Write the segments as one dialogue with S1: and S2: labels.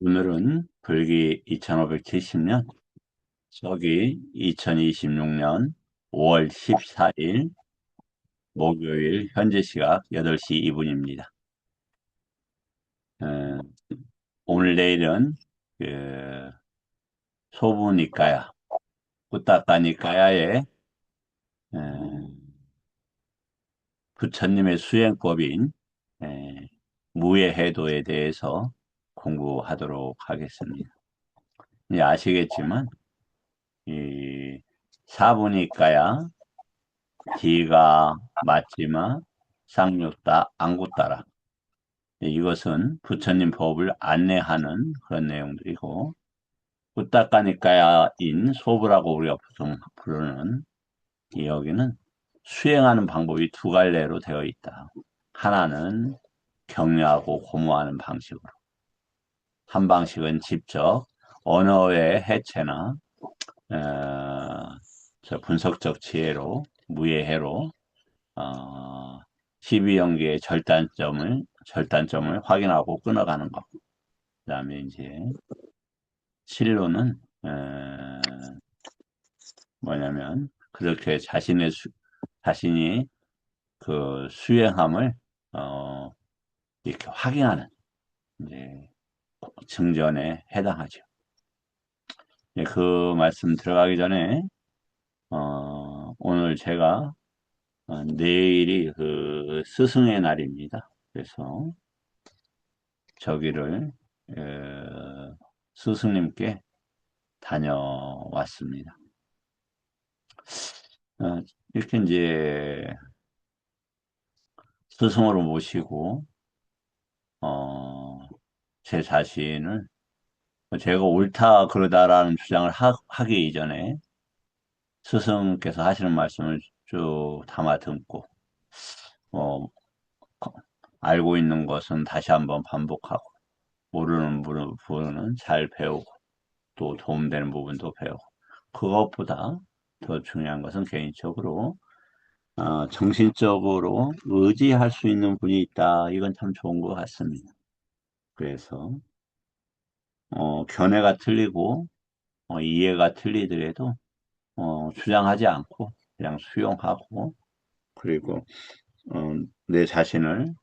S1: 오늘은 불기 2570년, 서기 2026년 5월 14일 목요일 현재 시각 8시 2분입니다. 오늘 내일은 그 소부니까야, 부타카니까야의 부처님의 수행법인 에, 무예해도에 대해서 공부하도록 하겠습니다. 이제 아시겠지만 이 사부니까야 기가 맞지마 쌍욕다 안구따라, 이것은 부처님 법을 안내하는 그런 내용들이고, 부타카니까야인 소부라고 우리가 보통 부르는 이 여기는 수행하는 방법이 두 갈래로 되어 있다. 하나는 격려하고 고무하는 방식으로, 한 방식은 직접 언어의 해체나 저 분석적 지혜로 무예해로 12연계의 절단점을 확인하고 끊어가는 것. 그다음에 이제 실로는 뭐냐면 그렇게 자신이 그 수행함을 어, 이렇게 확인하는 이제 증전에 해당하죠. 그 말씀 들어가기 전에 오늘 제가 내일이 그 스승의 날입니다. 그래서 저기를 스승님께 다녀왔습니다. 어, 이렇게 이제 스승으로 모시고 어, 제 자신을 제가 옳다 그러다라는 주장을 하기 이전에 스승께서 하시는 말씀을 쭉 담아 듣고 어, 알고 있는 것은 다시 한번 반복하고 모르는 부분은 잘 배우고 또 도움되는 부분도 배우고, 그것보다 더 중요한 것은 개인적으로 정신적으로 의지할 수 있는 분이 있다. 이건 참 좋은 것 같습니다. 그래서 견해가 틀리고 이해가 틀리더라도 주장하지 않고 그냥 수용하고, 그리고 내 자신을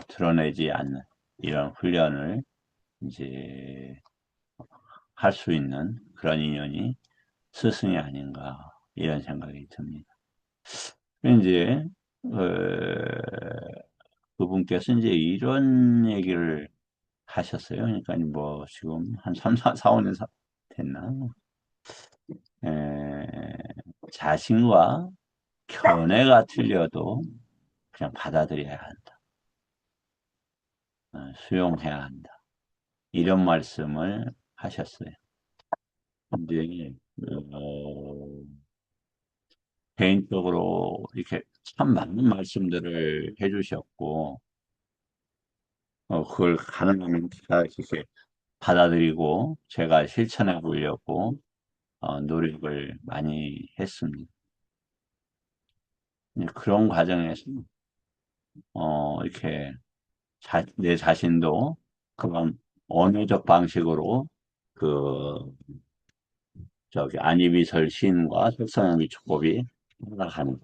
S1: 드러내지 않는 이런 훈련을 이제 할 수 있는 그런 인연이 스승이 아닌가 이런 생각이 듭니다. 이제 어, 그분께서 이제 이런 얘기를 하셨어요. 그러니까 뭐 지금 한 3, 4, 5년 됐나? 에, 자신과 견해가 틀려도 그냥 받아들여야 한다. 수용해야 한다. 이런 말씀을 하셨어요. 근데 어, 개인적으로 이렇게 참 맞는 말씀들을 해주셨고, 그걸 가능하면 다 이렇게 받아들이고 제가 실천해 보려고 노력을 많이 했습니다. 그런 과정에서 이렇게 내 자신도 그런 언어적 방식으로 그 저기 안이비설 시인과 색선영의 촉법이 올라가는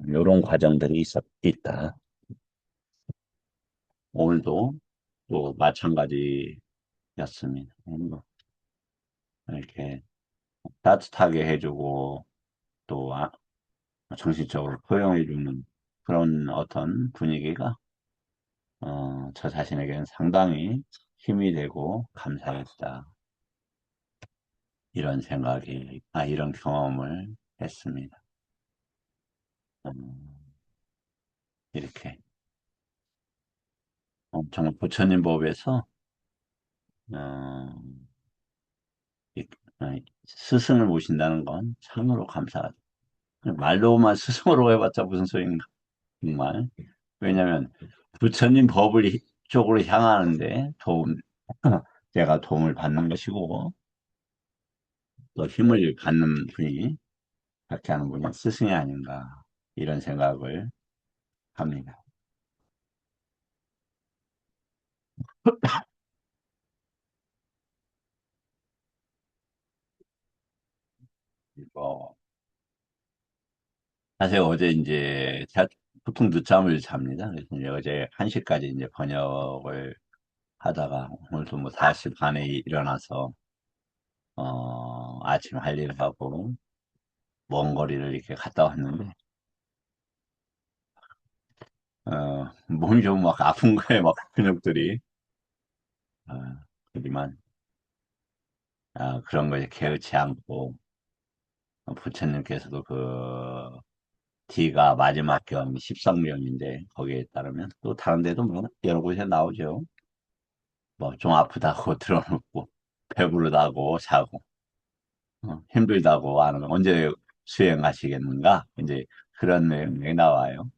S1: 이런 과정들이 있다. 오늘도 또 마찬가지였습니다. 이렇게 따뜻하게 해주고 또 정신적으로 포용해주는 그런 어떤 분위기가 저 자신에게는 상당히 힘이 되고 감사했다. 이런 경험을 했습니다. 음, 이렇게 정말 부처님 법에서 어, 이- 어, 스승을 모신다는 건 참으로 감사하다. 말로만 스승으로 해봤자 무슨 소용인가, 정말. 왜냐하면 부처님 법을 쪽으로 향하는데 제가 도움을 받는 것이고, 또 힘을 받는 분이, 갖게 하는 분이 스승이 아닌가, 이런 생각을 합니다. 어, 사실 어제 이제 보통 늦잠을 잡니다. 그래서 이제 어제 1시까지 이제 번역을 하다가 오늘도 뭐 4시 반에 일어나서 아침 할 일 하고 먼 거리를 이렇게 갔다 왔는데 몸이 좀 막 아픈 거예요. 막 근육들이. 하지만 그런 거에 개의치 않고 부처님께서도 그 D가 마지막 경이 13경인데 거기에 따르면 또 다른 데도 뭐 여러 곳에 나오죠. 뭐 좀 아프다고 들어놓고 배부르다고 자고 힘들다고 안 하면 언제 수행하시겠는가? 이제 그런 내용이 나와요.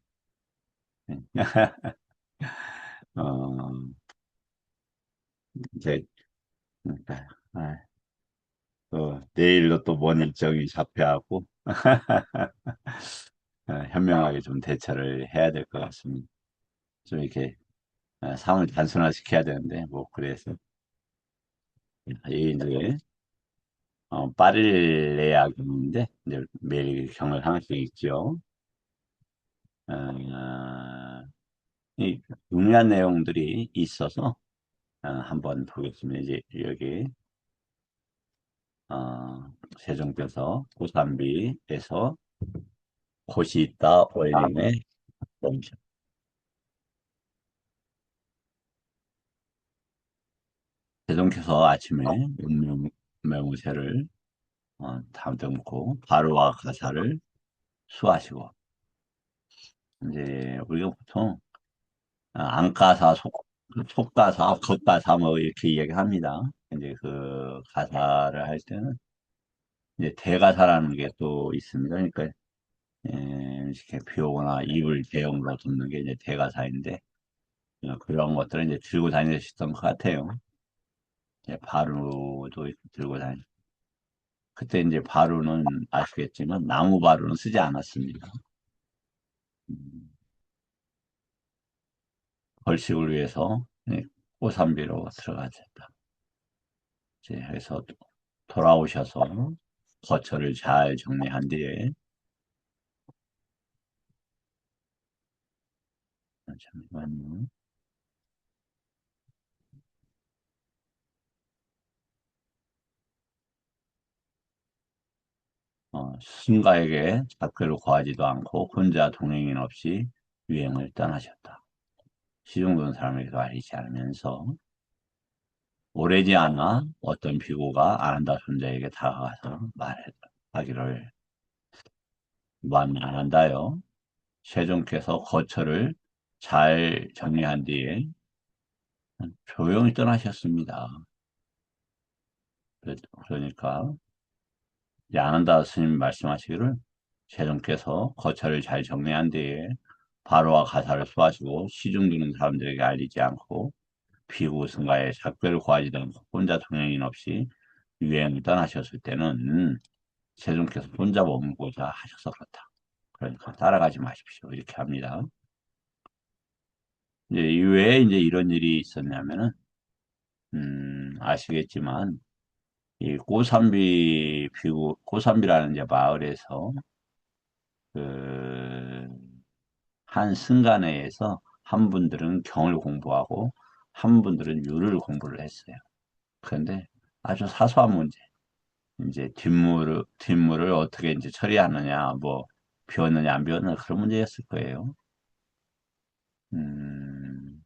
S1: 어, 이제 그러니까 내일로 또 뭔 일정이 잡혀하고 현명하게 좀 대처를 해야 될 것 같습니다. 좀 이렇게 상황을 단순화시켜야 되는데 뭐 그래서 이 이제 파릴레아 경인데 이제 매일 경을 하나씩 읽죠. 어, 이 중요한 내용들이 있어서 한번 보겠습니다. 이제 여기 세종께서 고산비에서 곳이 있다 원림의 멈춤. 세종께서 아침에 운명무새를 다듬고 바로와 가사를 수하시고 이제 우리가 보통 안가사, 속가사, 겉가사 뭐 이렇게 이야기합니다. 이제 그 가사를 할 때는 이제 대가사라는 게 또 있습니다. 그러니까 이렇게 비 오거나 이불 대용으로 덮는 게 이제 대가사인데 그런 것들을 이제 들고 다니셨던 것 같아요. 이제 바루도 들고 다니. 그때 이제 바루는 아시겠지만 나무 바루는 쓰지 않았습니다. 음, 벌식을 위해서 고산비로 들어가셨다. 이제 해서 돌아오셔서 거처를 잘 정리한 뒤에 잠시만요. 스승가에게 작별을 구하지도 않고 혼자 동행인 없이 유행을 떠나셨다. 시중도는 사람에게도 알리지 않으면서 오래지 않아 어떤 비구가 아난다 손자에게 다가가서 말하기를 무한 안 한다요. 세종께서 거처를 잘 정리한 뒤에 조용히 떠나셨습니다. 그러니까 야난다 스님 말씀하시기를 세종께서 거처를 잘 정리한 뒤에 바로와 가사를 수하시고 시중 드는 사람들에게 알리지 않고 비구 승가의 작별을 구하지도 않고 혼자 동행인 없이 유행을 떠나셨을 때는 세종께서 혼자 머물고자 하셔서 그렇다. 그러니까 따라가지 마십시오. 이렇게 합니다. 이제 왜 이제 이런 일이 있었냐면은 아시겠지만 이 고산비 비구 고산비라는 이제 마을에서 그 한 승간회에서 한 분들은 경을 공부하고 한 분들은 유를 공부를 했어요. 그런데 아주 사소한 문제, 이제 뒷물을 어떻게 이제 처리하느냐, 뭐 비웠느냐 안 비웠느냐 그런 문제였을 거예요. 음,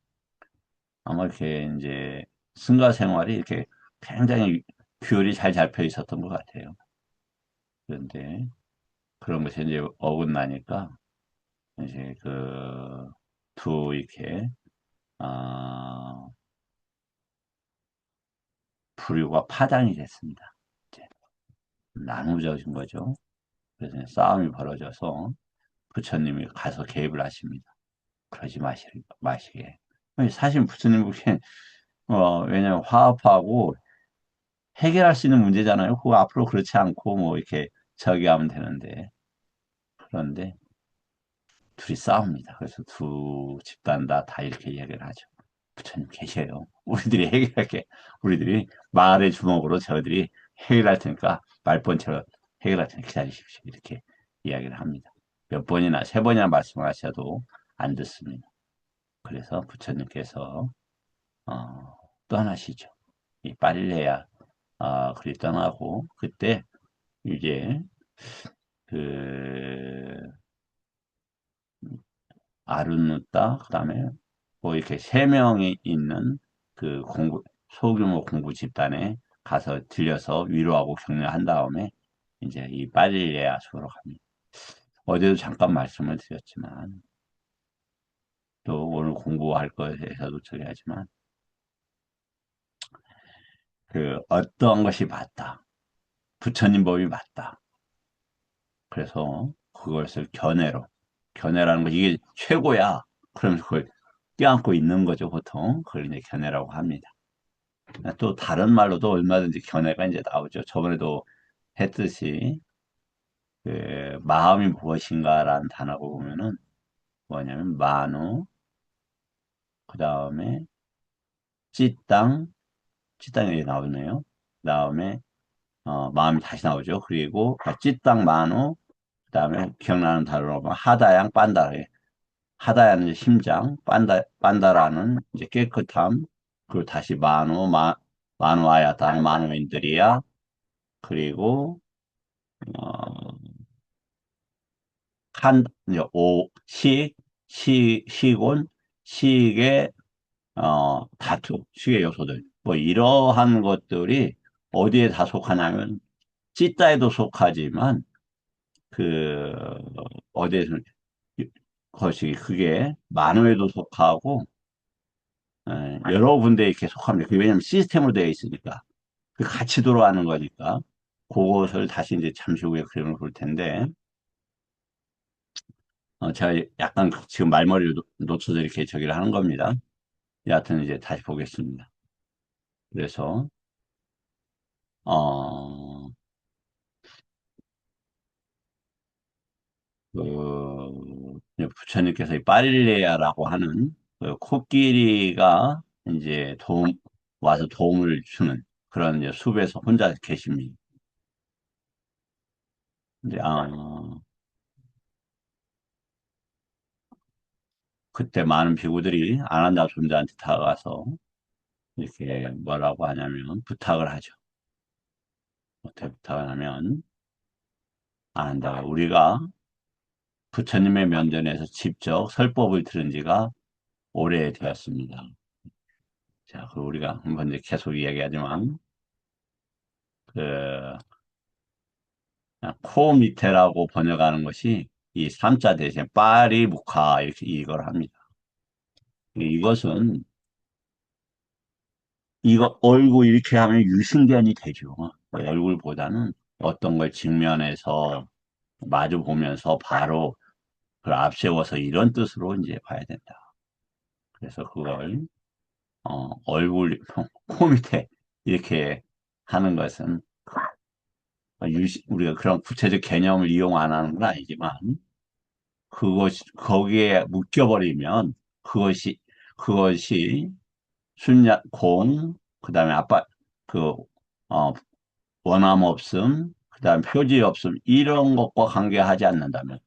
S1: 아마 이렇게 이제 승가 생활이 이렇게 굉장히 규율이 잘 잡혀 있었던 것 같아요. 그런데 그런 것이 이제 어긋나니까 이제 이렇게 아, 불교가 파장이 됐습니다. 이제 나누어진 거죠. 그래서 싸움이 벌어져서 부처님이 가서 개입을 하십니다. 그러지 마시게. 사실 부처님 보기엔 왜냐면 화합하고 해결할 수 있는 문제잖아요. 그거 앞으로 그렇지 않고 뭐 이렇게 저기 하면 되는데 그런데 둘이 싸웁니다. 그래서 두 집단 다 이렇게 이야기를 하죠. 부처님 계셔요. 우리들이 해결할게. 우리들이 말의 주먹으로 저들이 해결할 테니까 말번처럼 해결할 테니 기다리십시오. 이렇게 이야기를 합니다. 몇 번이나, 세 번이나 말씀하셔도 안 듣습니다. 그래서 부처님께서, 어, 떠나시죠. 이 빨리해야, 그리 떠나고, 그때 이제, 그, 아르누따, 그 다음에 뭐 이렇게 세 명이 있는 그 소규모 공부 집단에 가서 들려서 위로하고 격려한 다음에 이제 이 파릴레아 숲으로 갑니다. 어제도 잠깐 말씀을 드렸지만 또 오늘 공부할 것에서도 저기 하지만 그 어떠한 것이 맞다. 부처님 법이 맞다. 그래서 그것을 견해라는 거 이게 최고야. 그러면서 그걸 껴안고 있는 거죠, 보통. 그걸 이제 견해라고 합니다. 또 다른 말로도 얼마든지 견해가 이제 나오죠. 저번에도 했듯이 그 마음이 무엇인가라는 단어가 보면은 뭐냐면 만우, 그 다음에 찌땅, 찌땅이 나오네요. 그 다음에 마음이 다시 나오죠. 그리고 찌땅 만우, 그 다음에 기억나는 단어로 보면 하다양 빤다. 하다야는 이제 심장, 빤다라는 이제 깨끗함, 그리고 다시 만우아야다, 만우인들이야. 그리고 어, 이제 시곤, 시익의, 다투, 시의 요소들. 뭐, 이러한 것들이 어디에 다 속하냐면, 찌따에도 속하지만, 그, 어디에서, 것이, 그게, 만호에도 속하고, 여러 군데에 이렇게 속합니다. 그게 왜냐면 시스템으로 되어 있으니까. 그 같이 돌아가는 거니까. 그것을 다시 이제 잠시 후에 그림을 볼 텐데, 제가 약간 지금 말머리를 놓쳐서 이렇게 저기를 하는 겁니다. 여하튼 이제 다시 보겠습니다. 그래서, 어, 부처님께서 이 파릴레야라고 하는 그 코끼리가 이제 와서 도움을 주는 그런 이제 숲에서 혼자 계십니다. 이제, 그때 많은 비구들이 아난다 존자한테 다가가서 이렇게 뭐라고 하냐면 부탁을 하죠. 어떻게 부탁을 하면, 아난다가 우리가 부처님의 면전에서 직접 설법을 들은 지가 오래되었습니다. 자, 그 우리가 한번 이제 계속 이야기하지만, 그, 코 밑에라고 번역하는 것이 이 삼자 대신 파리 무카 이렇게 이걸 합니다. 이것은 이거 얼굴 이렇게 하면 유신견이 되죠. 얼굴보다는 어떤 걸 직면해서 마주 보면서 바로 그걸 앞세워서 이런 뜻으로 이제 봐야 된다. 그래서 그걸 얼굴 코 밑에 이렇게 하는 것은 우리가 그런 구체적 개념을 이용 안 하는 건 아니지만 거기에 묶여버리면 그것이 그 다음에 그, 어, 원함 없음, 그 다음에 표지 없음, 이런 것과 관계하지 않는다면,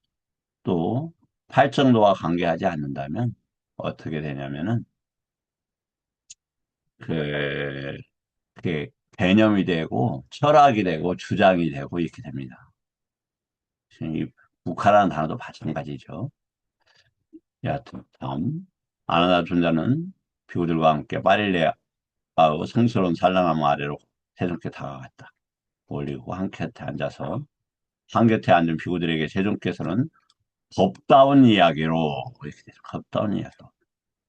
S1: 또, 팔정도와 관계하지 않는다면, 어떻게 되냐면은, 그, 그게 개념이 되고, 철학이 되고, 주장이 되고, 이렇게 됩니다. 이 북한이라는 단어도 마찬가지죠. 여하튼, 다음. 아나다 존자는 비구들과 함께 파릴레아의 성스러운 산란나무 아래로 세종께 다가갔다. 올리고 한 곁에 앉아서 한 곁에 앉은 비구들에게 세종께서는 법다운 이야기로 이렇게 돼서 법다운 이야기로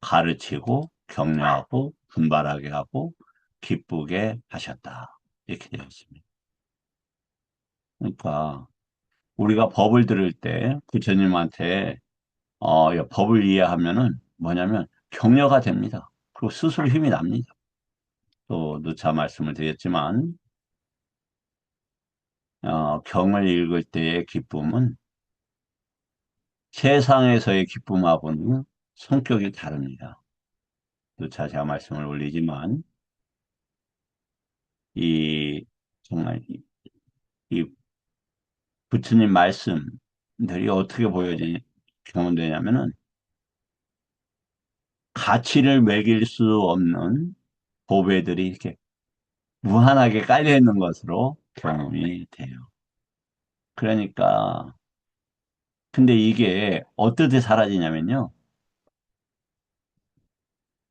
S1: 가르치고 격려하고 분발하게 하고 기쁘게 하셨다. 이렇게 되어 있습니다. 그러니까 우리가 법을 들을 때 부처님한테 법을 이해하면은 뭐냐면 격려가 됩니다. 그리고 스스로 힘이 납니다. 또 누차 말씀을 드렸지만 경을 읽을 때의 기쁨은 세상에서의 기쁨하고는 성격이 다릅니다. 누차 제가 말씀을 올리지만 이 정말 이 부처님 말씀들이 어떻게 보여지, 경험되냐면은, 가치를 매길 수 없는 보배들이 이렇게 무한하게 깔려 있는 것으로 경험이 돼요. 그러니까, 근데 이게 어떻게 사라지냐면요.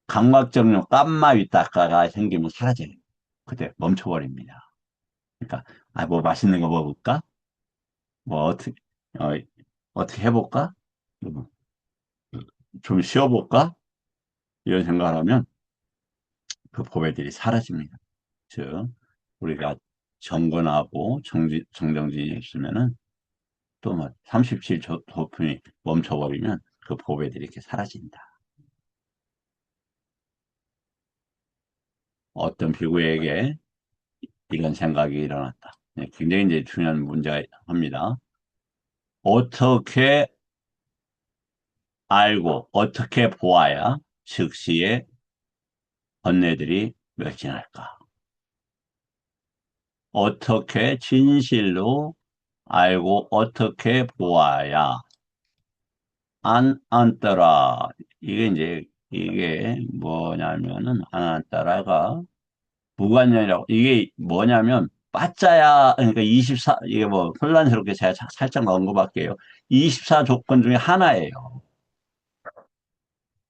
S1: 감각적용 깜마 위탁가가 생기면 사라져요. 그때 멈춰버립니다. 그러니까, 아, 뭐 맛있는 거 먹을까? 뭐 어, 어떻게 해볼까? 뭐, 좀 쉬어볼까? 이런 생각을 하면 그 보배들이 사라집니다. 즉, 우리가 정건하고 정정진이 있으면은 또 뭐 37 도품이 멈춰버리면 그 보배들이 이렇게 사라진다. 어떤 피구에게 이런 생각이 일어났다. 네, 굉장히 이제 중요한 문제가 합니다. 어떻게 알고 어떻게 보아야 즉시에 번뇌들이 멸진할까? 어떻게 진실로 알고 어떻게 보아야 안따라 이게 뭐냐면은 안따라가 무관념이라고 이게 뭐냐면 빠짜야 그러니까 24 이게 뭐 혼란스럽게 제가 살짝 넣은 것밖에요. 24 조건 중에 하나예요.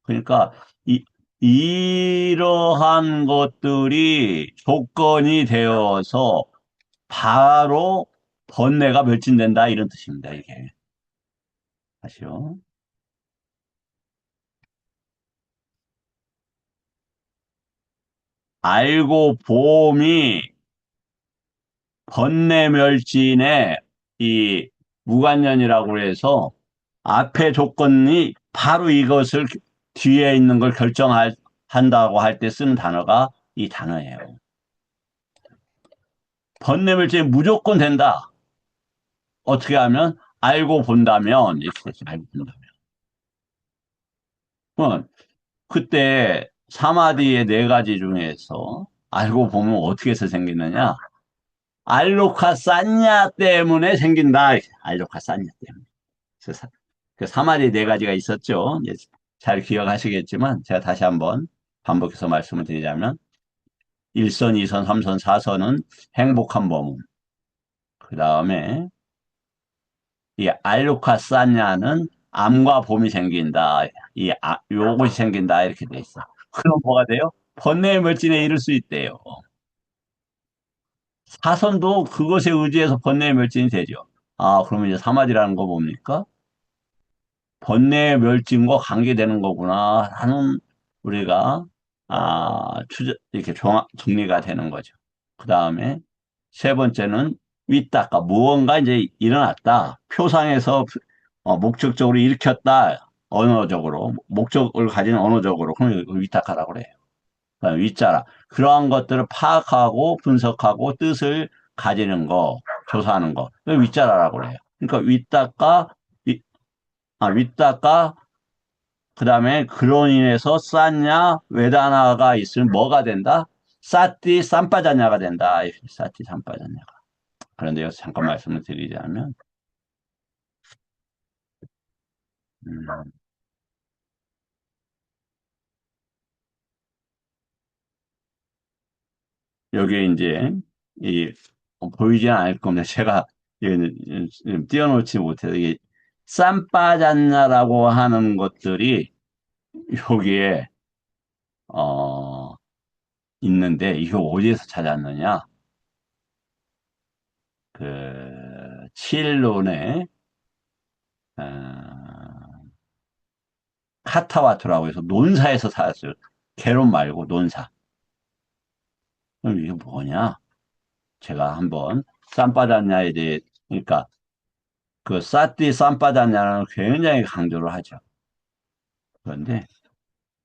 S1: 그러니까 이러한 것들이 조건이 되어서 바로 번뇌가 멸진된다 이런 뜻입니다. 이게 다시요. 알고 봄이 번뇌멸진의 이 무관련이라고 해서 앞에 조건이 바로 이것을 뒤에 있는 걸 결정한다고 할 때 쓰는 단어가 이 단어예요. 번뇌멸진이 무조건 된다. 어떻게 하면 알고 본다면 이렇게 되죠. 알고 본다면. 그때 사마디의 네 가지 중에서 알고 보면 어떻게 해서 생기느냐? 알로카 산냐 때문에 생긴다. 알로카 산냐 때문에. 그래서 그 사마리 네 가지가 있었죠. 이제 잘 기억하시겠지만 제가 다시 한번 반복해서 말씀을 드리자면 1선, 2선, 3선, 4선은 행복한 범위. 그 다음에 이 알로카 산냐는 암과 봄이 생긴다. 요것이 생긴다. 이렇게 돼 있어. 그럼 뭐가 돼요? 번뇌의 멸진에 이를 수 있대요. 사선도 그것에 의지해서 번뇌의 멸진이 되죠. 아, 그러면 이제 사마디라는 거 뭡니까? 번뇌의 멸진과 관계되는 거구나 하는 우리가 이렇게 정리가 되는 거죠. 그 다음에 세 번째는 윗닦아 무언가 이제 일어났다. 표상에서 목적적으로 일으켰다. 언어적으로 목적을 가진 언어적으로 그럼 윗닦아라고 그래요. 그다음에 윗자라 그러한 것들을 파악하고 분석하고 뜻을 가지는 거 조사하는 거 윗자라라고 그래요. 그러니까 윗닦아 그 다음에 그로 인해서 쌌냐 외다나가 있으면 뭐가 된다? 싸띠 쌈빠졌냐가 된다. 싸띠 쌈빠졌냐가. 그런데 여기서 잠깐 말씀을 드리자면 음, 여기에 이제 이 보이지 않을 겁니다. 제가 띄워놓지 못해서 이게 쌈빠졌냐라고 하는 것들이 여기에 어, 있는데 이거 어디에서 찾았느냐? 그 칠론의 카타와트라고 해서 논사에서 살았어요. 개론 말고 논사. 그럼 이게 뭐냐? 제가 한번 쌈바다냐에 대해 그러니까 그 사띠 쌈바다냐는 굉장히 강조를 하죠. 그런데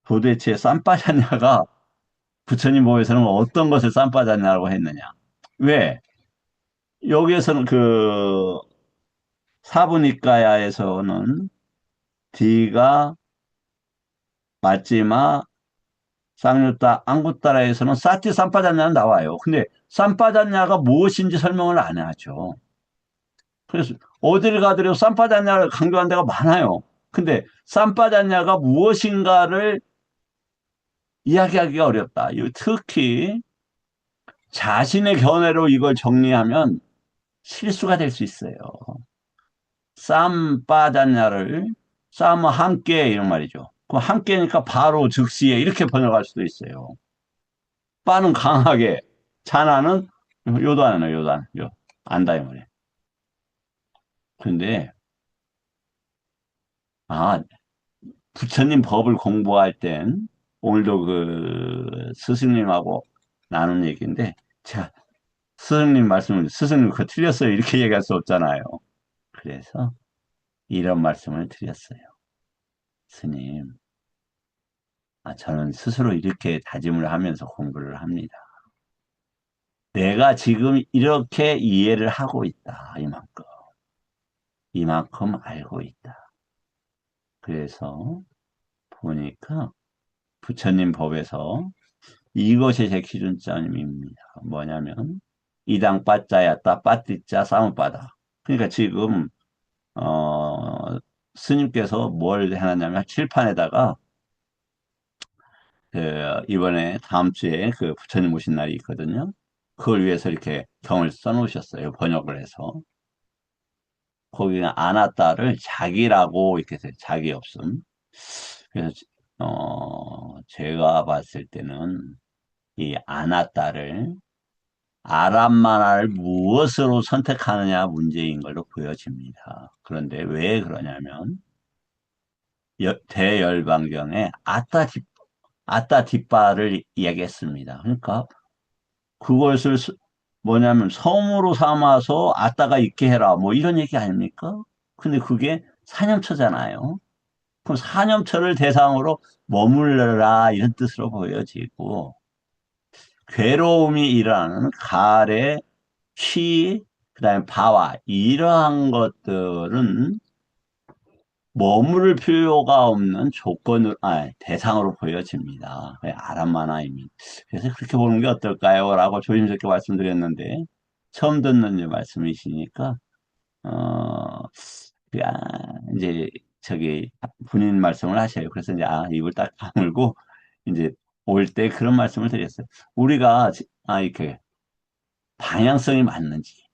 S1: 도대체 쌈바다냐가 부처님 보에서는 어떤 것을 쌈바다냐라고 했느냐? 왜? 여기에서는 그 사부니까야에서는 D가 맞지마 쌍유따 앙구따라에서는 사티 쌈바잔냐는 나와요. 근데 쌈바잔냐가 무엇인지 설명을 안 하죠. 그래서 어딜 가더라도 쌈바다냐를 강조한 데가 많아요. 근데 쌈바다냐가 무엇인가를 이야기하기가 어렵다. 특히 자신의 견해로 이걸 정리하면 실수가 될 수 있어요. 쌈바다냐를 쌈은 함께 이런 말이죠. 그 함께니까 바로 즉시에 이렇게 번역할 수도 있어요. 빠는 강하게, 자나는 요단이에요, 요단. 안다 이 말이에요. 근데 아, 부처님 법을 공부할 땐 오늘도 그 스승님하고 나눈 얘기인데 제가 스승님 말씀을 스승님 그거 틀렸어요 이렇게 얘기할 수 없잖아요. 그래서 이런 말씀을 드렸어요. 스님, 저는 스스로 이렇게 다짐을 하면서 공부를 합니다. 내가 지금 이렇게 이해를 하고 있다. 이만큼 알고 있다. 그래서 보니까 부처님 법에서 이것이 제 기준점입니다. 뭐냐면 이당 빠짜야따 빠띠짜 싸움바다. 그러니까 지금 스님께서 뭘 해놨냐면 칠판에다가 이번에 다음 주에 그 부처님 오신 날이 있거든요. 그걸 위해서 이렇게 경을 써놓으셨어요. 번역을 해서. 거기가 아나따를 자기라고 이렇게 돼요. 자기 없음. 그래서 제가 봤을 때는 이 아나따를 아람만화를 무엇으로 선택하느냐 문제인 걸로 보여집니다. 그런데 왜 그러냐면 대열반경에 아따 뒷바를 이야기했습니다. 그러니까 그것을 뭐냐면 성으로 삼아서 아따가 있게 해라 뭐 이런 얘기 아닙니까? 근데 그게 사념처잖아요. 그럼 사념처를 대상으로 머물러라 이런 뜻으로 보여지고 괴로움이 일어나는 가래, 시, 그다음에 바와 이러한 것들은 머무를 필요가 없는 대상으로 보여집니다. 아람마나입니다. 그래서 그렇게 보는 게 어떨까요? 라고 조심스럽게 말씀드렸는데 처음 듣는 이제 말씀이시니까 어, 이제 저기 본인 말씀을 하셔요. 그래서 이제 입을 딱 다물고 이제 올 때 그런 말씀을 드렸어요. 우리가 이렇게 방향성이 맞는지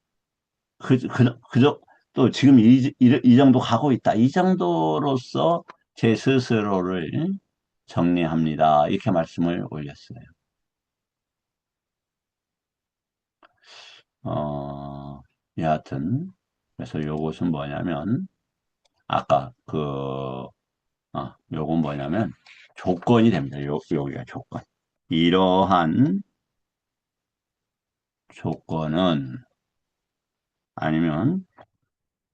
S1: 또 지금 이 정도 가고 있다. 이 정도로서 제 스스로를 정리합니다. 이렇게 말씀을 올렸어요. 어, 여하튼, 그래서 요것은 뭐냐면, 아까 요건 뭐냐면, 조건이 됩니다. 여기가 조건. 이러한 조건은, 아니면,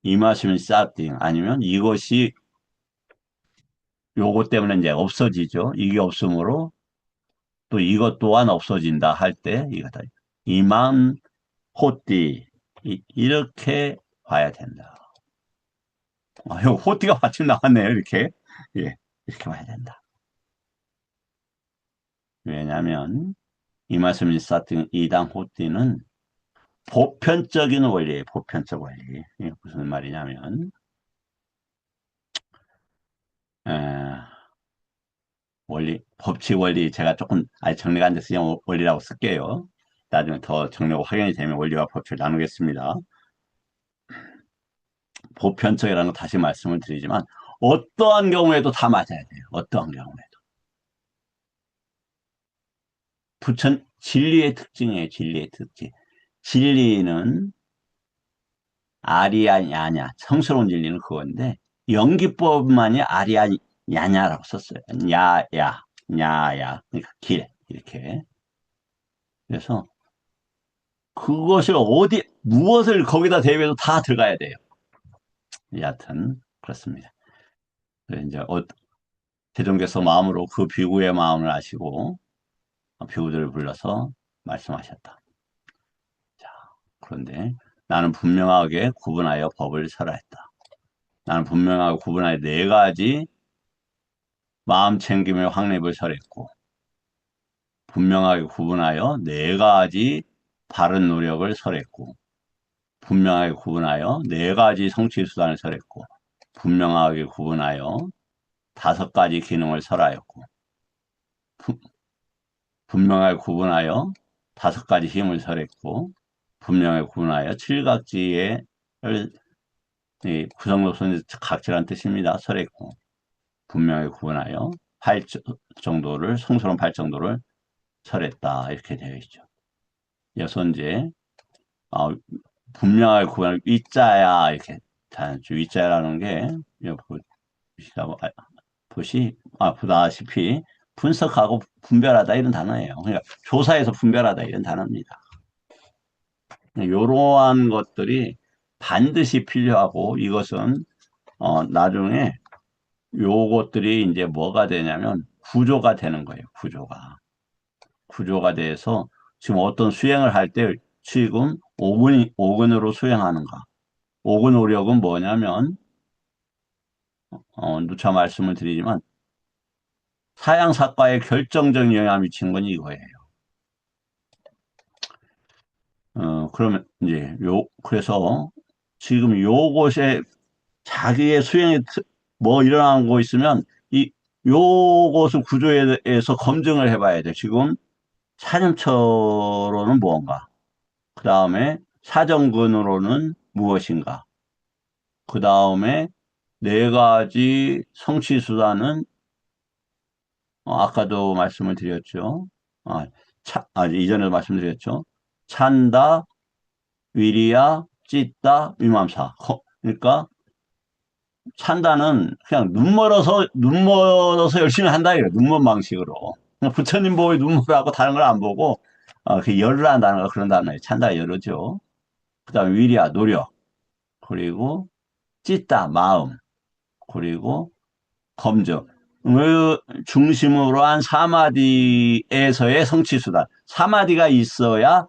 S1: 이마시면 싹팅, 아니면 이것이 요것 때문에 이제 없어지죠. 이게 없으므로 또 이것 또한 없어진다 할 때 이거다. 이만 호띠 이렇게 봐야 된다. 호띠가 마침 나왔네요. 이렇게 예, 이렇게 봐야 된다. 왜냐하면 이 말씀이 쌓던 이당 호띠는 보편적인 원리예요. 보편적 원리. 이게 무슨 말이냐면 에, 법칙 원리 제가 조금 아직 정리가 안 돼서 그냥 원리라고 쓸게요. 나중에 더 정리가 확인이 되면 원리와 법칙을 나누겠습니다. 보편적이라는 거 다시 말씀을 드리지만 어떠한 경우에도 다 맞아야 돼요. 어떠한 경우에도. 진리의 특징이에요. 진리의 특징. 진리는 아리아 야냐 성스러운 진리는 그건데 연기법만이 아리아 야냐라고 썼어요. 야야 야야 그러니까 길 이렇게. 그래서 그것을 무엇을 거기다 대입해도 다 들어가야 돼요. 여하튼 그렇습니다. 이제 대종께서 마음으로 그 비구의 마음을 아시고 비구들을 불러서 말씀하셨다. 자, 그런데 나는 분명하게 구분하여 법을 설하였다. 나는 분명하게 구분하여 네 가지 마음 챙김의 확립을 설했고, 분명하게 구분하여 네 가지 바른 노력을 설했고, 분명하게 구분하여 네 가지 성취 수단을 설했고, 분명하게 구분하여 다섯 가지 기능을 설하였고, 분명하게 구분하여 다섯 가지 힘을 설했고, 분명하게 구분하여 칠각지의 구성노선의 각지란 뜻입니다. 설했고, 분명하게 구분하여 8 정도를, 성스러운 8 정도를 설했다. 이렇게 되어 있죠. 여선제, 어, 분명하게 구분할 위자야, 이렇게. 자, 위자라는 게, 보다시피 분석하고 분별하다 이런 단어예요. 그러니까 조사해서 분별하다 이런 단어입니다. 이러한 것들이 반드시 필요하고 이것은 나중에 요것들이 이제 뭐가 되냐면 구조가 되는 거예요. 구조가 돼서 지금 어떤 수행을 할 때 지금 오근으로 수행하는가. 오근 오력은 뭐냐면 누차 말씀을 드리지만 사양사과에 결정적인 영향을 미치는 건 이거예요. 그러면 이제 그래서 지금 요것에 자기의 수행에 뭐 일어나는 거 있으면 요것을 구조에 대해서 검증을 해봐야 돼. 지금 사념처로는 무언가, 그 다음에 사정근으로는 무엇인가, 그 다음에 네 가지 성취수단은 아까도 말씀을 드렸죠. 이전에도 말씀드렸죠. 찬다, 위리야, 찢다, 위맘사. 그러니까 찬다는 그냥 눈 멀어서 열심히 한다 이거예요. 눈먼 방식으로. 그냥 부처님 보고 눈물하고 다른 걸 안 보고 그 열을 한다는 거 그런 단어예요. 찬다가 열이죠. 그다음에 위리야, 노력. 그리고 찢다, 마음. 그리고 검증을 중심으로 한 사마디에서의 성취수단. 사마디가 있어야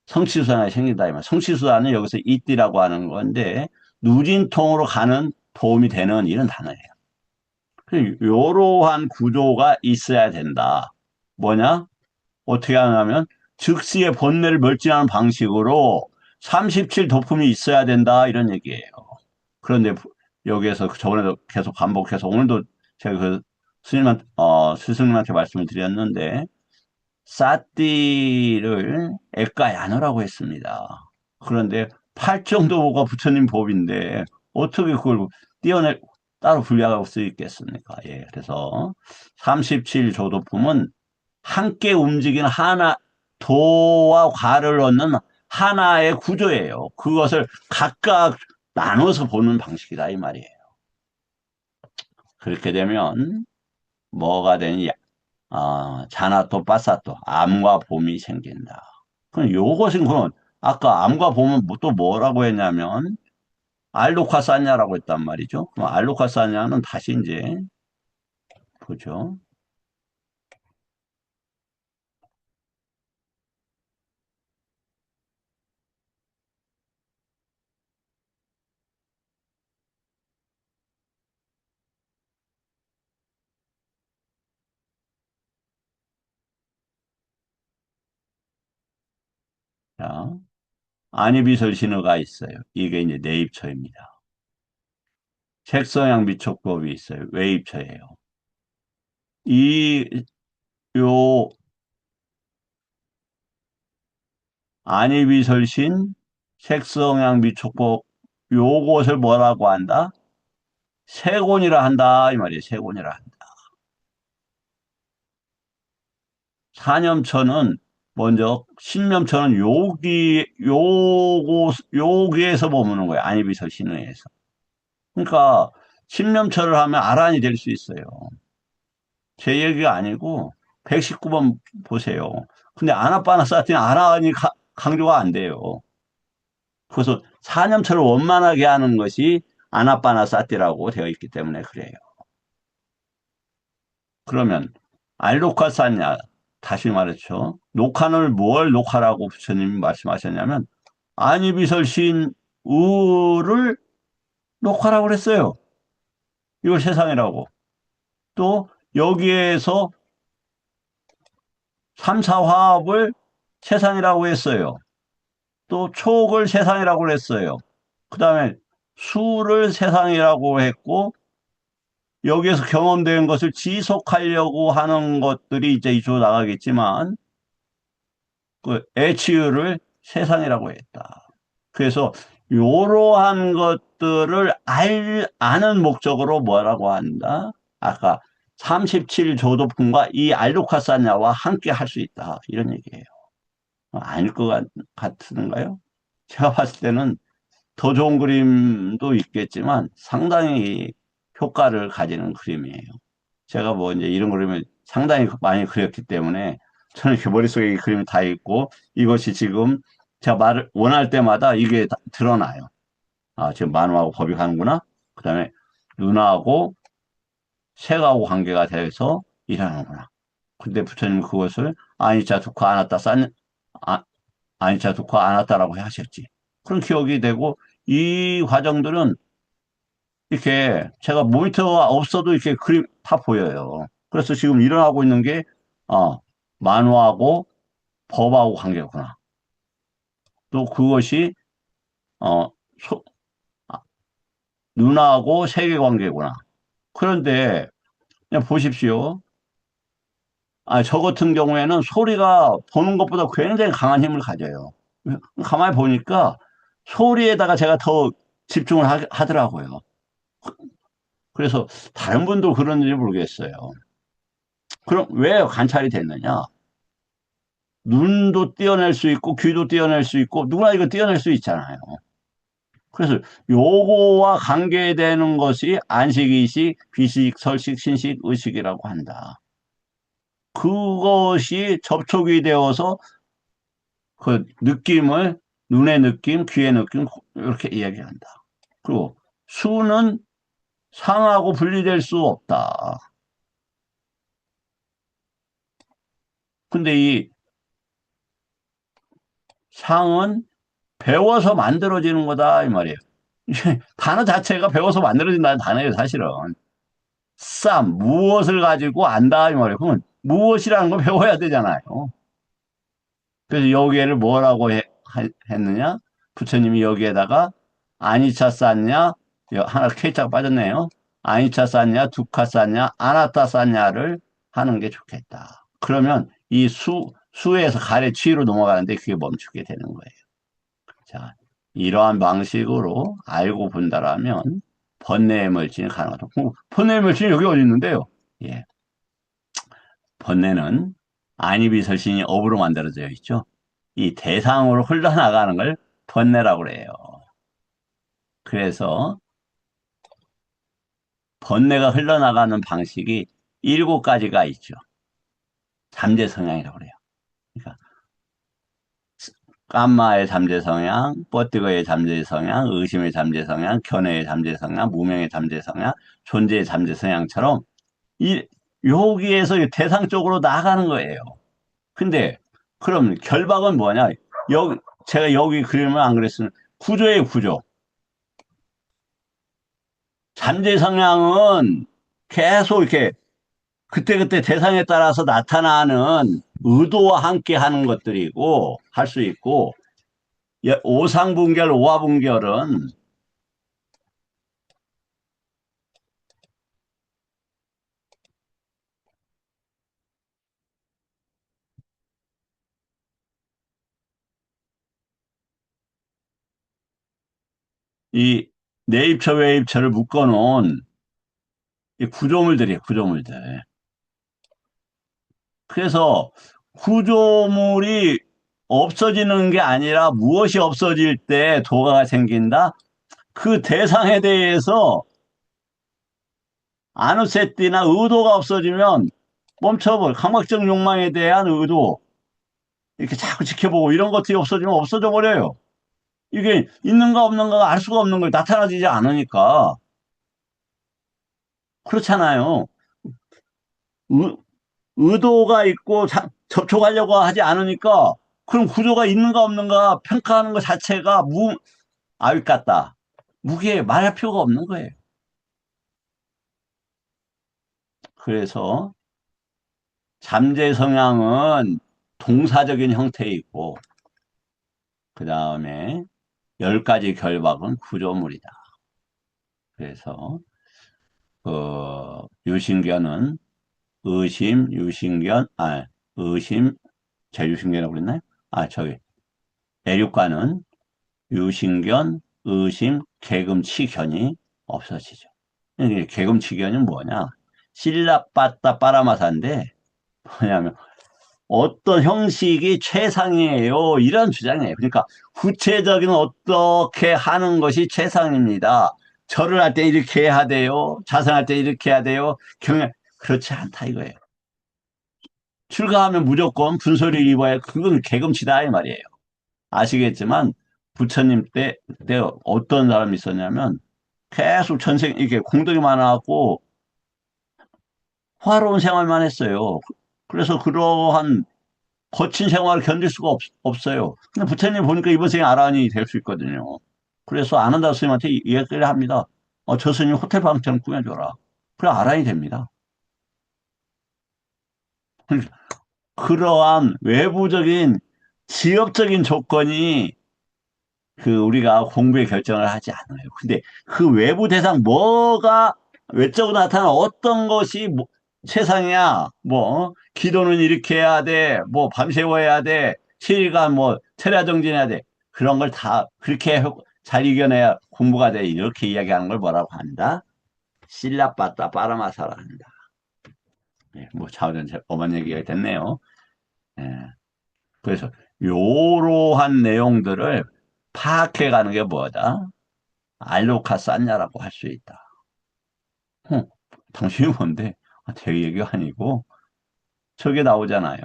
S1: 성취수단이 생긴다. 이 말. 성취수단은 여기서 이띠라고 하는 건데 누진통으로 가는 도움이 되는 이런 단어예요. 이러한 구조가 있어야 된다. 뭐냐? 어떻게 하냐면 즉시의 번뇌를 멸진하는 방식으로 37 도품이 있어야 된다 이런 얘기예요. 그런데 여기에서 저번에도 계속 반복해서 오늘도 제가 그 스승님한테 말씀을 드렸는데 사띠를 액가야노라고 했습니다. 그런데 8 정도가 부처님 법인데 어떻게 그걸 띄어내 따로 분리하고 수 있겠습니까? 예, 그래서 37 조도품은 함께 움직이는 하나 도와 과를 얻는 하나의 구조예요. 그것을 각각 나눠서 보는 방식이다 이 말이에요. 그렇게 되면 뭐가 되니? 자나또 빠사또 암과 봄이 생긴다. 그럼 요것은 그럼 아까 암과 봄은 또 뭐라고 했냐면 알로카사냐라고 했단 말이죠. 알로카사냐는 다시 이제 보죠. 자, 안이비설신어가 있어요. 이게 이제 내입처입니다. 색성향 미촉법이 있어요. 외입처예요. 요 안이비설신 색성향 미촉법 요것을 뭐라고 한다? 세곤이라 한다 이 말이에요. 세곤이라 한다. 사념처는 먼저 신념처는 요기에서 머무는 거예요. 안이비설 신의에서. 그러니까 신념처를 하면 아란이 될 수 있어요. 제 얘기가 아니고 119번 보세요. 근데 아나빠나사티는 아란이 강조가 안 돼요. 그래서 사념처를 원만하게 하는 것이 아나빠나사티라고 되어 있기 때문에 그래요. 그러면 알록화사냐 다시 말했죠. 녹화를 뭘 녹화라고 부처님이 말씀하셨냐면 안이비설신 우를 녹화라고 그랬어요. 이걸 세상이라고. 또 여기에서 삼사화합을 세상이라고 했어요. 또 촉을 세상이라고 그랬어요. 그 다음에 수를 세상이라고 했고, 여기에서 경험된 것을 지속하려고 하는 것들이 이제 이쪽으로 나가겠지만, 그 애치유를 세상이라고 했다. 그래서 이러한 것들을 아는 목적으로 뭐라고 한다? 아까 37조도품과 이 알루카사냐와 함께 할 수 있다. 이런 얘기예요. 아닐 것 같은가요? 제가 봤을 때는 더 좋은 그림도 있겠지만 상당히 효과를 가지는 그림이에요. 제가 뭐 이제 이런 그림을 상당히 많이 그렸기 때문에 저는 이렇게 머릿속에 이 그림이 다 있고 이것이 지금 제가 말을 원할 때마다 이게 다 드러나요. 아, 지금 만화하고 법이 가는구나. 그 다음에 누나하고 색하고 관계가 돼서 일하는구나. 근데 부처님 그것을 아니자 두카 아나타 아, 아니자 두카 아나타라고 하셨지. 그런 기억이 되고 이 과정들은 이렇게 제가 모니터가 없어도 이렇게 그림 다 보여요. 그래서 지금 일어나고 있는 게, 만화하고 법하고 관계구나. 또 그것이, 어, 소, 아, 누나하고 세계 관계구나. 그런데, 그냥 보십시오. 저 같은 경우에는 소리가 보는 것보다 굉장히 강한 힘을 가져요. 가만히 보니까 소리에다가 제가 더 집중을 하더라고요. 그래서 다른 분도 그런지 모르겠어요. 그럼 왜 관찰이 됐느냐? 눈도 떼어낼 수 있고 귀도 떼어낼 수 있고 누구나 이거 떼어낼 수 있잖아요. 그래서 요거와 관계되는 것이 안식이식, 비식, 설식, 신식, 의식이라고 한다. 그것이 접촉이 되어서 그 느낌을 눈의 느낌, 귀의 느낌 이렇게 이야기한다. 그리고 수는 상하고 분리될 수 없다. 근데 이 상은 배워서 만들어지는 거다 이 말이에요. 단어 자체가 배워서 만들어진다는 단어예요, 사실은. 무엇을 가지고 안다 이 말이에요. 그러면 무엇이라는 걸 배워야 되잖아요. 그래서 여기에를 뭐라고 했느냐? 부처님이 여기에다가 아니차 쌌냐? 하나 K자가 빠졌네요. 아니차 쌌냐? 두카 쌌냐? 아나타 쌌냐를 하는 게 좋겠다. 그러면 이 수에서 가래 취로 넘어가는데 그게 멈추게 되는 거예요. 자, 이러한 방식으로 알고 본다라면 번뇌의 물질이 가능하다. 번뇌의 물질이 여기 어디 있는데요? 예. 번뇌는 안이비설신이 업으로 만들어져 있죠. 이 대상으로 흘러나가는 걸 번뇌라고 그래요. 그래서 번뇌가 흘러나가는 방식이 7가지가 있죠. 잠재 성향이라고 그래요. 그러니까 깜마의 잠재 성향, 뻗디거의 잠재 성향, 의심의 잠재 성향, 견해의 잠재 성향, 무명의 잠재 성향, 존재의 잠재 성향처럼 이 여기에서 대상 쪽으로 나가는 거예요. 근데 그럼 결박은 뭐냐? 여기 제가 여기 그림을 안 그랬으면 구조예요, 구조. 잠재 성향은 계속 이렇게 그때그때 대상에 따라서 나타나는 의도와 함께 하는 것들이고 할 수 있고 오상분결, 오화분결은 이 내입처, 외입처를 묶어놓은 이 구조물들이에요, 구조물들. 그래서 구조물이 없어지는 게 아니라 무엇이 없어질 때 도가가 생긴다? 그 대상에 대해서 아누세티나 의도가 없어지면 멈춰버려. 강박적 욕망에 대한 의도, 이렇게 자꾸 지켜보고 이런 것들이 없어지면 없어져 버려요. 이게 있는가 없는가가 알 수가 없는 걸 나타나지 않으니까. 그렇잖아요. 의, 의도가 있고 접촉하려고 하지 않으니까 그럼 구조가 있는가 없는가 평가하는 것 자체가 아윗 같다. 무게 말할 필요가 없는 거예요. 그래서 잠재 성향은 동사적인 형태이고 그 다음에 10가지 결박은 구조물이다. 그래서 유신견은 의심, 제유신견이라고 그랬나요? 저기 내륙과는 유신견, 의심, 개금치견이 없어지죠. 이게 개금치견이 뭐냐? 실라빠따 빠라마사인데 뭐냐면 어떤 형식이 최상이에요. 이런 주장이에요. 그러니까 구체적인 어떻게 하는 것이 최상입니다. 절을 할 때 이렇게 해야 돼요. 자성할 때 이렇게 해야 돼요. 그렇지 않다 이거예요. 출가하면 무조건 분소리 입어야 그건 개금치다 이 말이에요. 아시겠지만 부처님 때 어떤 사람이 있었냐면 계속 전생 이게 공덕이 많아갖고 화로운 생활만 했어요. 그래서 그러한 거친 생활을 견딜 수가 없어요. 근데 부처님 보니까 이번 생에 아란이 될 수 있거든요. 그래서 아난다 스님한테 이야기를 합니다. 저 스님 호텔 방처럼 꾸며줘라. 그래 아란이 됩니다. 그러한 외부적인 지역적인 조건이 우리가 공부의 결정을 하지 않아요. 근데 그 외부 대상 뭐가 외적으로 나타나는 어떤 것이 세상이야. 기도는 이렇게 해야 돼. 밤새워야 돼. 7일간 철야정진해야 돼. 그런 걸 다 그렇게 잘 이겨내야 공부가 돼. 이렇게 이야기하는 걸 뭐라고 한다? 실라빠따 빠라마사라 한다. 예, 차오전 어만 얘기가 됐네요. 예. 그래서 요러한 내용들을 파악해가는 게 뭐다? 알로카 쌌냐라고 할 수 있다. 어, 당신이 뭔데? 제 얘기가 아니고 저게 나오잖아요.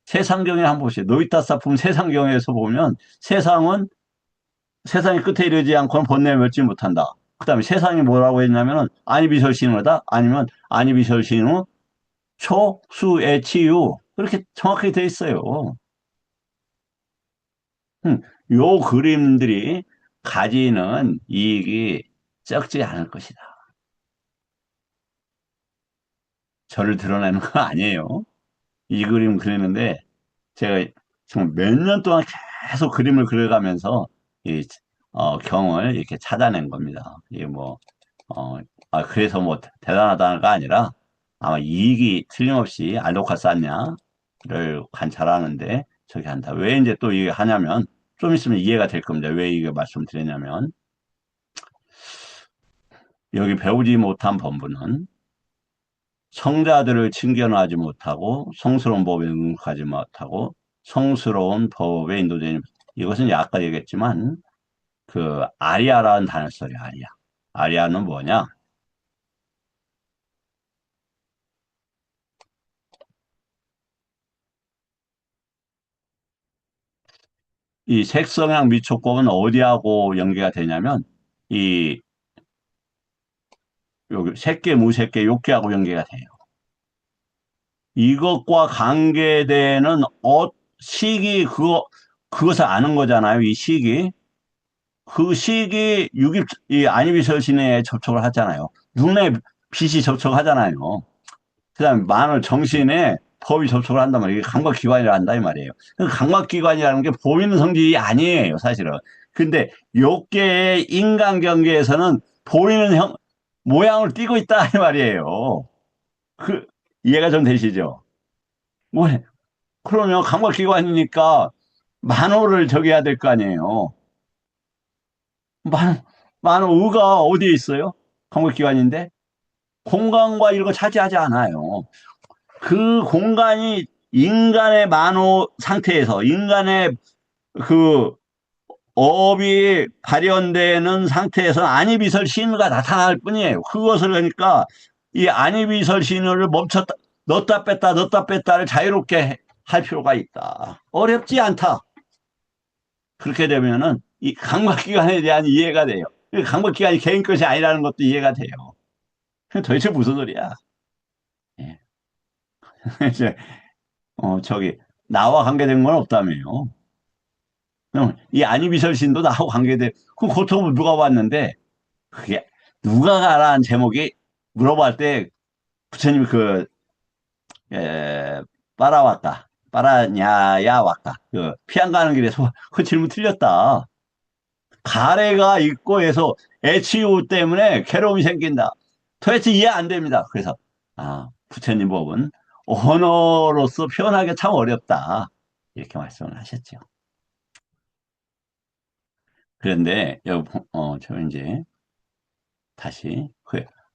S1: 세상경에 한번 보시죠. 노이타사품 세상경에서 보면 세상의 끝에 이르지 않고는 번뇌에 멸지 못한다. 그 다음에 세상이 뭐라고 했냐면은 아니비설신호다. 아니면 아니비설신호 초수의 치유 그렇게 정확하게 돼 있어요. 요 그림들이 가지는 이익이 적지 않을 것이다. 저를 드러내는 건 아니에요. 이 그림 그리는데 제가 지금 몇 년 동안 계속 그림을 그려가면서 이 경을 이렇게 찾아낸 겁니다. 이게 그래서 대단하다가 아니라 아마 이익이 틀림없이 알로카 쌌냐를 관찰하는데 저기 한다. 왜 이제 또 이게 하냐면 좀 있으면 이해가 될 겁니다. 왜 이게 말씀드리냐면 여기 배우지 못한 본분은 성자들을 칭견하지 못하고 성스러운 법에 응하지 못하고 성스러운 법에 인도되는 이것은 아까 얘기했지만 아리아라는 단어 써요. 아리아. 아리아는 뭐냐? 이 색성향 미촉법은 어디하고 연계가 되냐면 이 여기 색계 무색계 욕계하고 연계가 돼요. 이것과 관계되는 식이 그것을 아는 거잖아요. 이 식이 그 식이 이 안이비설신에 접촉을 하잖아요. 눈에 빛이 접촉하잖아요. 그다음에 만월 정신에 법이 접촉을 한단 말이에요. 이게 감각기관이라 한다 이 말이에요. 그 감각기관이라는 게 보이는 성질이 아니에요, 사실은. 근데 요계의 인간 경계에서는 보이는 모양을 띠고 있다 이 말이에요. 그 이해가 좀 되시죠? 왜? 그러면 감각기관이니까 만호를 적어야 될 거 아니에요. 만호가 어디에 있어요? 감각기관인데 공간과 이런 거 차지하지 않아요. 그 공간이 인간의 만호 상태에서 인간의 그 업이 발현되는 상태에서 안이비설 신호가 나타날 뿐이에요. 그것을 그러니까 이 안이비설 신호를 멈췄다, 넣었다 뺐다를 자유롭게 할 필요가 있다. 어렵지 않다. 그렇게 되면은 이 감각기관에 대한 이해가 돼요. 감각기관이 개인 것이 아니라는 것도 이해가 돼요. 도대체 무슨 소리야? 예. 이제 나와 관계된 건 없다며요. 이 안이비설신도 나하고 관계돼. 그 고통을 누가 봤는데 그게 누가 가라는 제목이 물어볼 때 부처님이 빨아왔다. 빠라냐야 왔다. 그 피안 가는 길에서 그 질문 틀렸다. 가래가 있고 해서 애치유 때문에 괴로움이 생긴다. 도대체 이해 안 됩니다. 그래서 부처님 법은 언어로서 표현하기 참 어렵다. 이렇게 말씀을 하셨죠. 그런데 저 이제 다시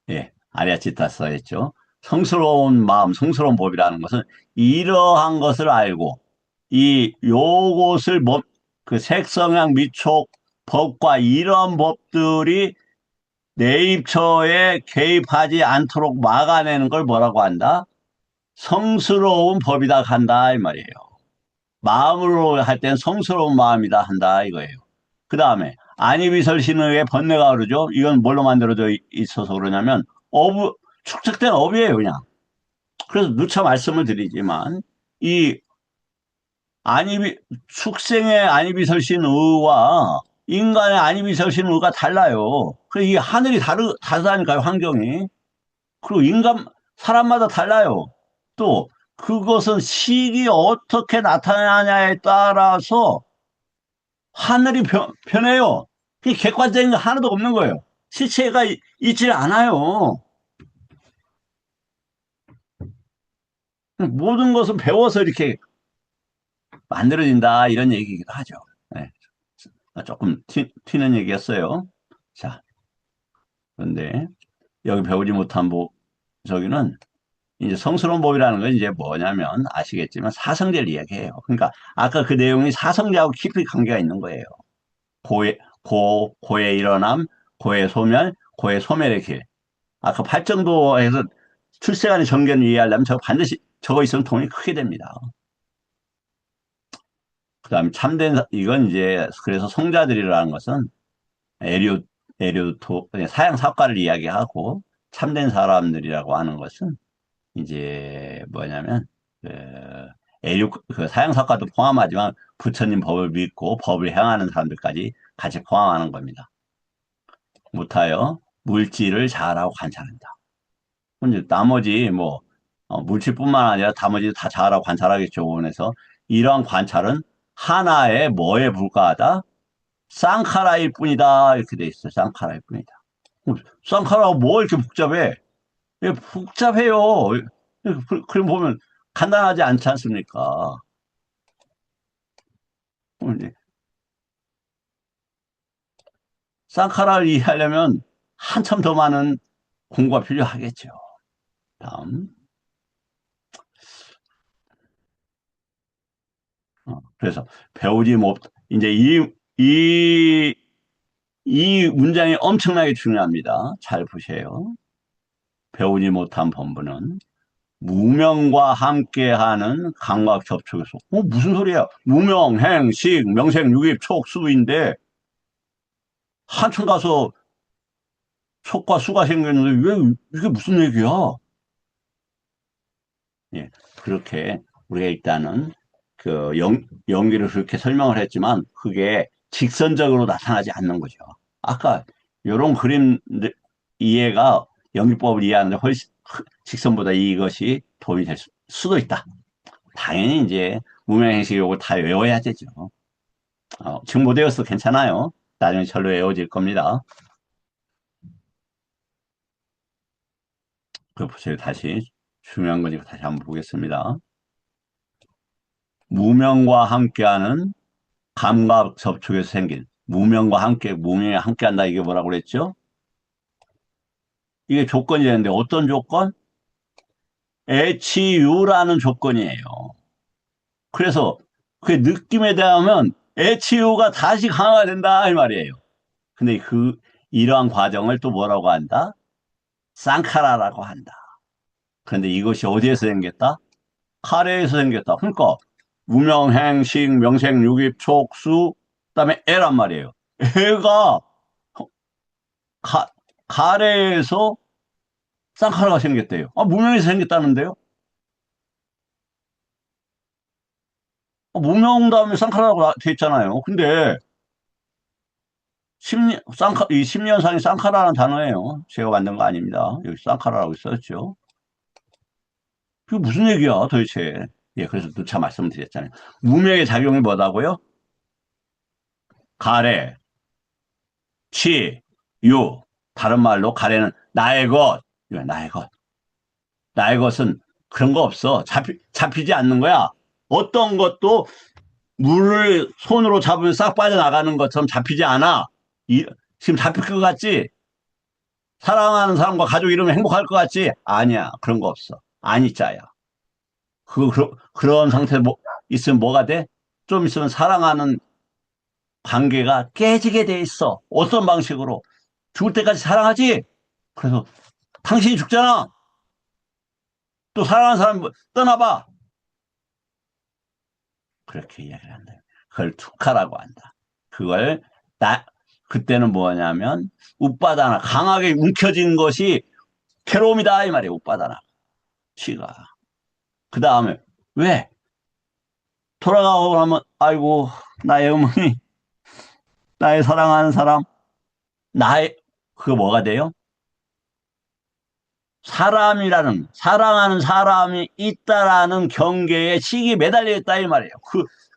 S1: 예, 아리아치타스가 했죠. 성스러운 마음, 성스러운 법이라는 것은 이러한 것을 알고 이 요것을 그 색성향 미촉 법과 이런 법들이 내 입처에 개입하지 않도록 막아내는 걸 뭐라고 한다? 성스러운 법이다 한다 이 말이에요. 마음으로 할 땐 성스러운 마음이다 한다 이거예요. 그 다음에 안이비설신의 번뇌가 그러죠. 이건 뭘로 만들어져 있어서 그러냐면 축적된 업이에요 그냥. 그래서 누차 말씀을 드리지만 이 축생의 안이비설신의와 인간의 안이비설신의가 달라요. 그래서 이 하늘이 다르다니까요 환경이. 그리고 사람마다 달라요. 또 그것은 식이 어떻게 나타나냐에 따라서 하늘이 변해요. 그 객관적인 거 하나도 없는 거예요. 실체가 있질 않아요. 모든 것은 배워서 이렇게 만들어진다 이런 얘기기도 하죠. 네. 조금 튀는 얘기였어요. 자, 그런데 여기 배우지 못한 저기는 이제 성스러운 법이라는 건 이제 뭐냐면 아시겠지만 사성제를 이야기해요. 그러니까 아까 그 내용이 사성제하고 깊이 관계가 있는 거예요. 고의 일어남, 고의 소멸, 고의 소멸의 길. 아까 팔정도에서 출세간의 정견을 이해하려면 반드시 저거 있으면 돈이 크게 됩니다. 그 다음에 이건 이제, 그래서 성자들이라는 것은 에리오, 에리오토, 사양사과를 이야기하고 참된 사람들이라고 하는 것은 이제 뭐냐면, 그, 그 사양사과도 포함하지만 부처님 법을 믿고 법을 행하는 사람들까지 같이 포함하는 겁니다. 못하여 물질을 잘하고 관찰한다. 이제 나머지 물질뿐만 아니라 나머지 다 잘하고 관찰하겠죠. 원에서 이러한 관찰은 하나의 뭐에 불과하다? 쌍카라일 뿐이다. 이렇게 돼 있어요. 쌍카라일 뿐이다. 쌍카라가 뭐 이렇게 복잡해? 예, 복잡해요. 그럼 보면 간단하지 않지 않습니까? 이제 쌍카라를 이해하려면 한참 더 많은 공부가 필요하겠죠. 다음. 그래서 배우지 못, 이제 이 문장이 엄청나게 중요합니다. 잘 보세요. 배우지 못한 본부는 무명과 함께하는 감각 접촉에서 무슨 소리야? 무명, 행, 식, 명생, 유입, 촉, 수인데 한참 가서 촉과 수가 생겼는데 왜 이게 무슨 얘기야? 예, 그렇게 우리가 일단은 그 연기를 그렇게 설명을 했지만 그게 직선적으로 나타나지 않는 거죠. 아까 이런 그림 이해가 연기법을 이해하는데 훨씬 직선보다 이것이 도움이 될 수도 있다. 당연히 이제 무명행식 요걸 다 외워야 되죠. 지금 못 외웠어 괜찮아요. 나중에 절로 외워질 겁니다. 그 보세요. 다시 중요한 거니까 다시 한번 보겠습니다. 무명과 함께하는 감각 접촉에서 생긴 무명이 함께한다 이게 뭐라고 그랬죠? 이게 조건이 되는데 어떤 조건? HU라는 조건이에요. 그래서 그 느낌에 대하면 HU가 다시 강화가 된다 이 말이에요. 근데 이러한 과정을 또 뭐라고 한다? 쌍카라라고 한다. 그런데 이것이 어디에서 생겼다? 카레에서 생겼다. 그러니까 무명행식, 명생, 유입, 촉수, 그다음에 애란 말이에요. 애가 가래에서 쌍카라가 생겼대요. 무명에서 생겼다는데요? 무명 다음에 쌍카라라고 돼 있잖아요. 근데 이 십년상이 쌍카라라는 단어예요. 제가 만든 거 아닙니다. 여기 쌍카라라고 썼죠. 그게 무슨 얘기야, 도대체. 예, 그래서 누차 말씀을 드렸잖아요. 무명의 작용이 뭐다고요? 가래, 취, 유. 다른 말로 가래는 나의 것, 유, 나의 것. 나의 것은 그런 거 없어. 잡히지 않는 거야. 어떤 것도 물을 손으로 잡으면 싹 빠져나가는 것처럼 잡히지 않아. 이, 지금 잡힐 것 같지? 사랑하는 사람과 가족 이러면 행복할 것 같지? 아니야. 그런 거 없어. 아니짜야. 그런 상태 있으면 뭐가 돼? 좀 있으면 사랑하는 관계가 깨지게 돼 있어. 어떤 방식으로? 죽을 때까지 사랑하지? 그래서 당신이 죽잖아. 또 사랑하는 사람 떠나봐. 그렇게 이야기를 한다. 그걸 투카라고 한다. 그걸 나 그때는 뭐냐면 웃바다나 강하게 움켜진 것이 괴로움이다 이 말이에요. 웃바다나 시가. 그 다음에 왜 돌아가고 나면 아이고 나의 어머니 나의 사랑하는 사람 나의 그거 뭐가 돼요? 사람이라는 사랑하는 사람이 있다라는 경계에 식이 매달려 있다 이 말이에요.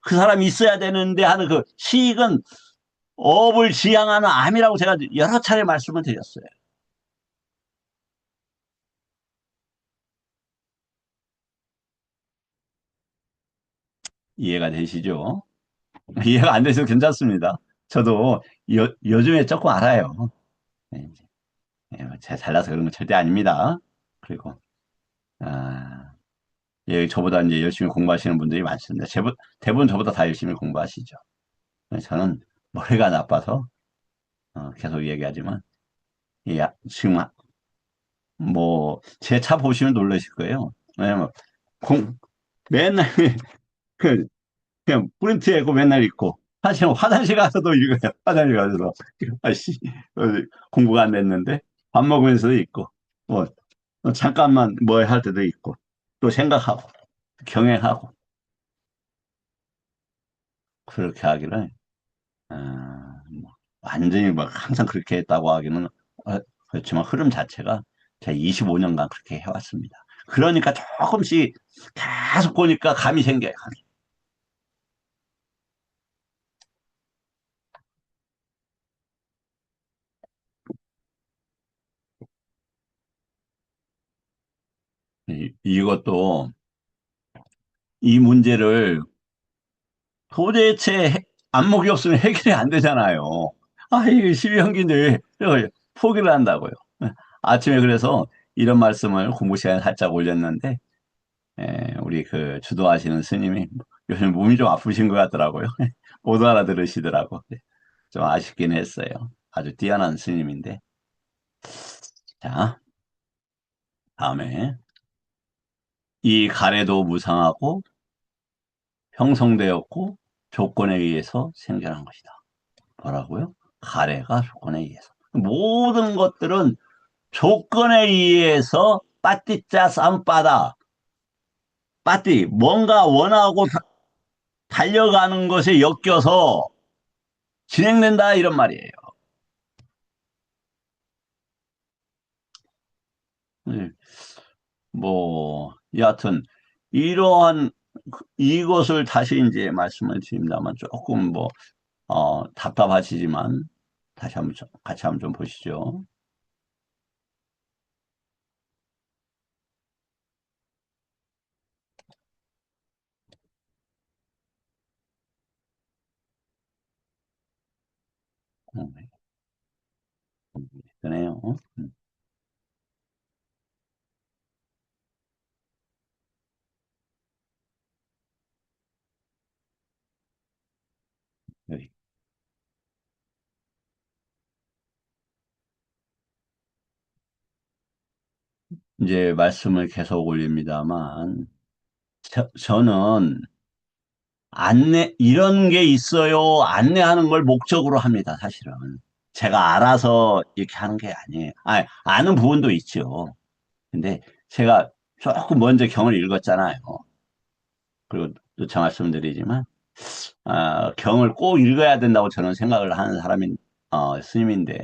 S1: 그 사람이 있어야 되는데 하는 그 식은 업을 지향하는 암이라고 제가 여러 차례 말씀을 드렸어요. 이해가 되시죠? 이해가 안 되셔도 괜찮습니다. 저도 요즘에 조금 알아요. 네, 제가 잘나서 그런 건 절대 아닙니다. 그리고 아, 예, 저보다 이제 열심히 공부하시는 분들이 많습니다. 대부분 저보다 다 열심히 공부하시죠. 저는 머리가 나빠서 계속 얘기하지만 지금 뭐 제 차 보시면 놀라실 거예요. 왜냐면 공 맨날 그 그냥 프린트하고 맨날 읽고 사실 화장실 가서도 읽어요. 화장실 가서도 아씨 공부가 안 됐는데 밥 먹으면서도 읽고 뭐 잠깐만 뭐 할 때도 있고 또 생각하고 경행하고 그렇게 하기를 뭐 완전히 막 항상 그렇게 했다고 하기는 그렇지만 흐름 자체가 제가 25년간 그렇게 해왔습니다. 그러니까 조금씩 계속 보니까 감이 생겨요. 감이. 이것도 이 문제를 도대체 안목이 없으면 해결이 안 되잖아요. 아, 이게 시비형기인데 왜 포기를 한다고요. 아침에 그래서 이런 말씀을 공부 시간에 살짝 올렸는데 우리 그 주도하시는 스님이 요즘 몸이 좀 아프신 것 같더라고요. 못 알아들으시더라고. 좀 아쉽긴 했어요. 아주 뛰어난 스님인데. 자, 다음에 이 가래도 무상하고 형성되었고 조건에 의해서 생겨난 것이다. 뭐라고요? 가래가 조건에 의해서. 모든 것들은 조건에 의해서 빠띠짜 쌈바다. 빠띠, 뭔가 원하고 달려가는 것에 엮여서 진행된다 이런 말이에요. 네, 뭐 여하튼 이러한 이것을 다시 이제 말씀을 드립니다만 조금 뭐 답답하시지만 다시 한번 같이 한번 좀 보시죠. 네, 그네요. 여기. 이제 말씀을 계속 올립니다만 저는 이런 게 있어요. 안내하는 걸 목적으로 합니다, 사실은. 제가 알아서 이렇게 하는 게 아니에요. 아는 부분도 있죠. 근데 제가 조금 먼저 경을 읽었잖아요. 그리고 누차 말씀드리지만, 경을 꼭 읽어야 된다고 저는 생각을 하는 스님인데,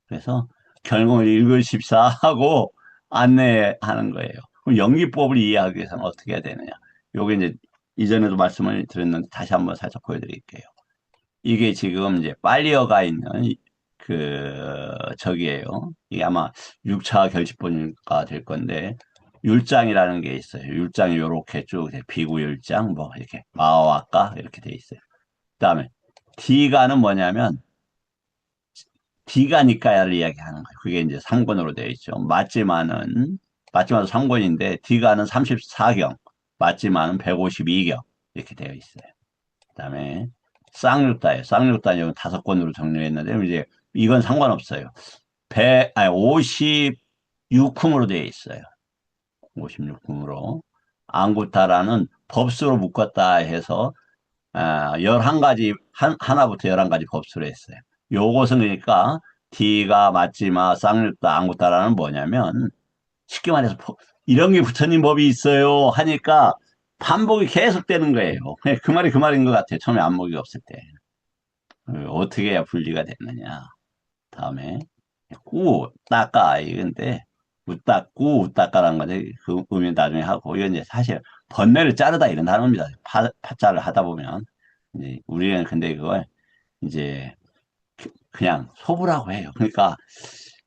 S1: 그래서 결국은 읽으십사 하고 안내하는 거예요. 그럼 연기법을 이해하기 위해서는 어떻게 해야 되느냐? 요게 이제 이전에도 말씀을 드렸는데 다시 한번 살짝 보여드릴게요. 이게 지금 이제 빨리어가 있는 저기에요. 이게 아마 6차 결집본가 될 건데 율장이라는 게 있어요. 율장이 요렇게 쭉 비구율장 뭐 이렇게 마와까 이렇게 돼 있어요. 그다음에 D가는 뭐냐면 D가니까야를 이야기하는 거예요. 그게 이제 3권으로 되어 있죠. 맞지마도 3권인데 D가는 34경, 맞지마는 152경 이렇게 되어 있어요. 그다음에 쌍육다예요. 쌍육다는 여기 5권으로 정리했는데 이제 이건 상관없어요. 56품으로 되어 있어요. 56품으로. 앙구타라는 법수로 묶었다 해서 11가지 하나부터 11가지 법수로 했어요. 요것은 그러니까 D가 맞지마 쌍육다 앙구타라는 뭐냐면 쉽게 말해서 이런 게 부처님 법이 있어요 하니까 반복이 계속되는 거예요. 그 말이 그 말인 것 같아요. 처음에 안목이 없을 때. 어떻게 해야 분리가 됐느냐. 다음에 꾸, 따까 이건데 우따꾸, 우따까라는 건데 그 의미 나중에 하고 이건 이제 사실 번뇌를 자르다 이런 단어입니다. 파자를 하다 보면 이제 우리는 근데 그걸 이제 그냥 소부라고 해요. 그러니까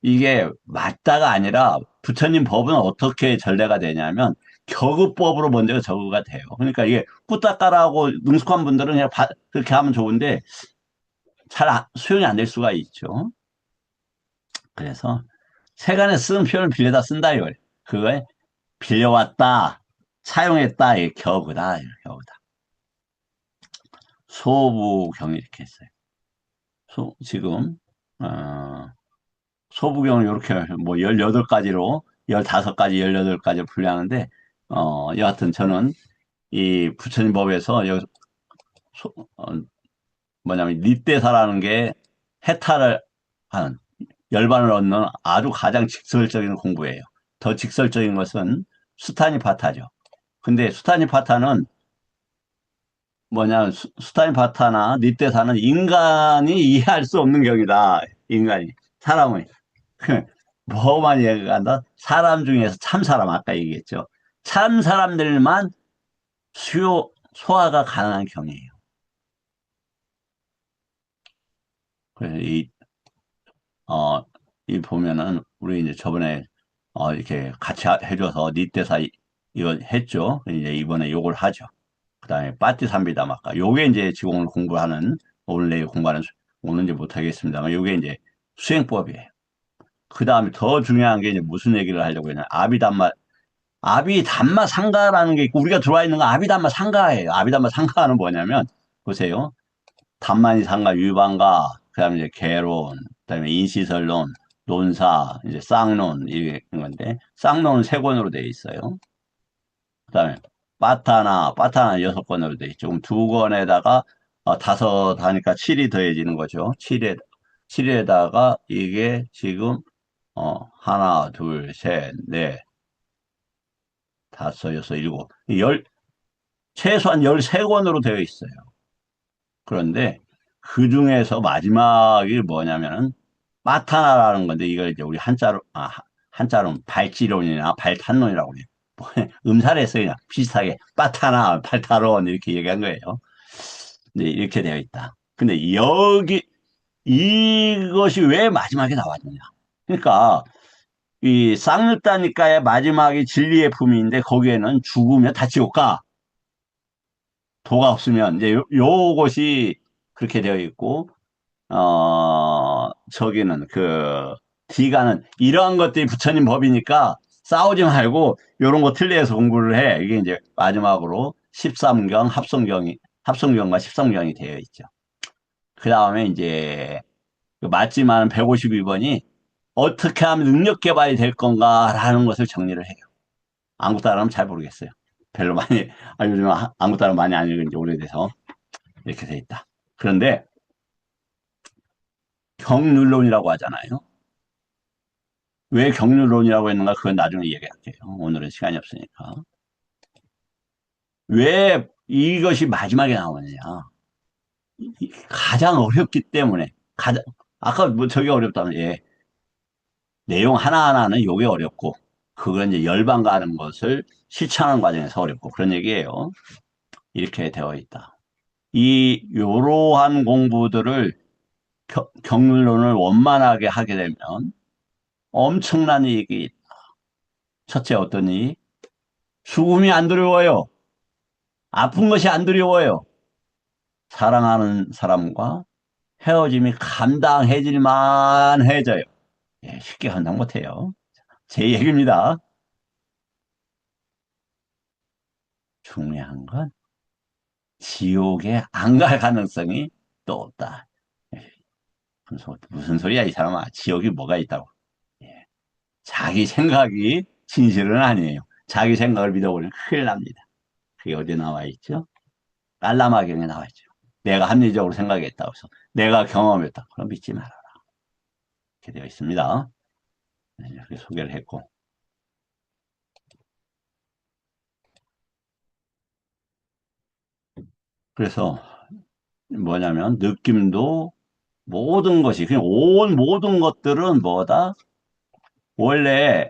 S1: 이게 맞다가 아니라 부처님 법은 어떻게 전래가 되냐면 격의법으로 먼저 적어가 돼요. 그러니까 이게 꾸따까라고 능숙한 분들은 그냥 그렇게 하면 좋은데 잘 수용이 안 될 수가 있죠. 그래서 세간에 쓰는 표현을 빌려다 쓴다 이거예요. 그거에 빌려왔다, 사용했다, 이 격의다, 격의다. 소부경이 이렇게 했어요. 지금 소부경을 이렇게 뭐 18가지로 15가지, 18가지를 분류하는데 여하튼 저는 이 부처님 법에서 여기 소, 어, 뭐냐면 니떼사라는 게 해탈을 하는 열반을 얻는 아주 가장 직설적인 공부예요. 더 직설적인 것은 수타니파타죠. 근데 수타니파타는 뭐냐, 수타니파타나 니떼사는 인간이 이해할 수 없는 경이다. 인간이. 사람의. 뭐만 얘기한다? 사람 중에서 참사람, 아까 얘기했죠. 참 사람들만 소화가 가능한 경이에요. 그래서 이 보면은, 우리 이제 저번에, 이렇게 같이 해줘서 니떼사 이거 했죠. 이제 이번에 요걸 하죠. 그 다음에 빠띠삼비다마까. 요게 이제 지금 오늘 공부하는, 오늘 내일 공부하는, 오늘 이제 못하겠습니다만, 요게 이제 수행법이에요. 그 다음에 더 중요한 게 이제 무슨 얘기를 하려고 했냐. 아비담마 상가라는 게 있고, 우리가 들어와 있는 건 아비담마 상가예요. 아비담마 상가는 뭐냐면, 보세요. 단만이 상가, 유방가, 그 다음에 이제 개론, 그 다음에 인시설론, 논사, 이제 쌍론, 이런 건데, 쌍론은 3권으로 되어 있어요. 그 다음에 빠타나 6권으로 되어 있죠. 그럼 2권에다가 5 하니까 7이 더해지는 거죠. 7에다가 이게 지금 하나, 둘, 셋, 넷, 다섯, 여섯, 일곱, 최소한 13권으로 되어 있어요. 그런데 그 중에서 마지막이 뭐냐면은 빠타나라는 건데 이걸 이제 우리 한자로 발지론이나 발탄론이라고 그래요. 뭐, 음살에서 그냥 비슷하게 빠타나, 발타론 이렇게 얘기한 거예요. 이제 이렇게 되어 있다. 근데 이것이 왜 마지막에 나왔느냐. 그러니까 이 쌍육다니까의 마지막이 진리의 품인데 거기에는 죽으면 다 지옥 가. 도가 없으면 이제 요것이 그렇게 되어 있고 저기는 D가는 이러한 것들이 부처님 법이니까 싸우지 말고 요런 거 틀리해서 공부를 해. 이게 이제 마지막으로 13경 합성경과 13경이 되어 있죠. 그 다음에 이제 맞지만 152번이 어떻게 하면 능력 개발이 될 건가라는 것을 정리를 해요. 안구 따라하면 잘 모르겠어요. 별로 많이, 요즘 안구 따라 많이 안 읽은 지 오래돼서 이렇게 돼 있다. 그런데 경륜론이라고 하잖아요. 왜 경륜론이라고 했는가? 그건 나중에 얘기할게요. 오늘은 시간이 없으니까. 왜 이것이 마지막에 나오느냐? 가장 어렵기 때문에. 아까 뭐 저게 어렵다면, 예. 내용 하나하나는 요게 어렵고, 그건 이제 열반 가는 것을 실천하는 과정에서 어렵고 그런 얘기예요. 이렇게 되어 있다. 이러한 공부들을 경륜론을 원만하게 하게 되면 엄청난 이익이 첫째 어떠니? 죽음이 안 두려워요. 아픈 것이 안 두려워요. 사랑하는 사람과 헤어짐이 감당해질만 해져요. 예, 쉽게 감당 못해요. 제 얘기입니다. 중요한 건 지옥에 안 갈 가능성이 또 없다. 예, 무슨 소리야, 이 사람아. 지옥이 뭐가 있다고. 예, 자기 생각이 진실은 아니에요. 자기 생각을 믿어버리면 큰일 납니다. 그게 어디 나와 있죠? 깔라마경에 나와 있죠. 내가 합리적으로 생각했다고 해서 내가 경험했다. 그럼 믿지 마라. 이렇게 되어 있습니다. 네, 이렇게 소개를 했고. 그래서 뭐냐면 느낌도 모든 것이 그냥 온 모든 것들은 뭐다? 원래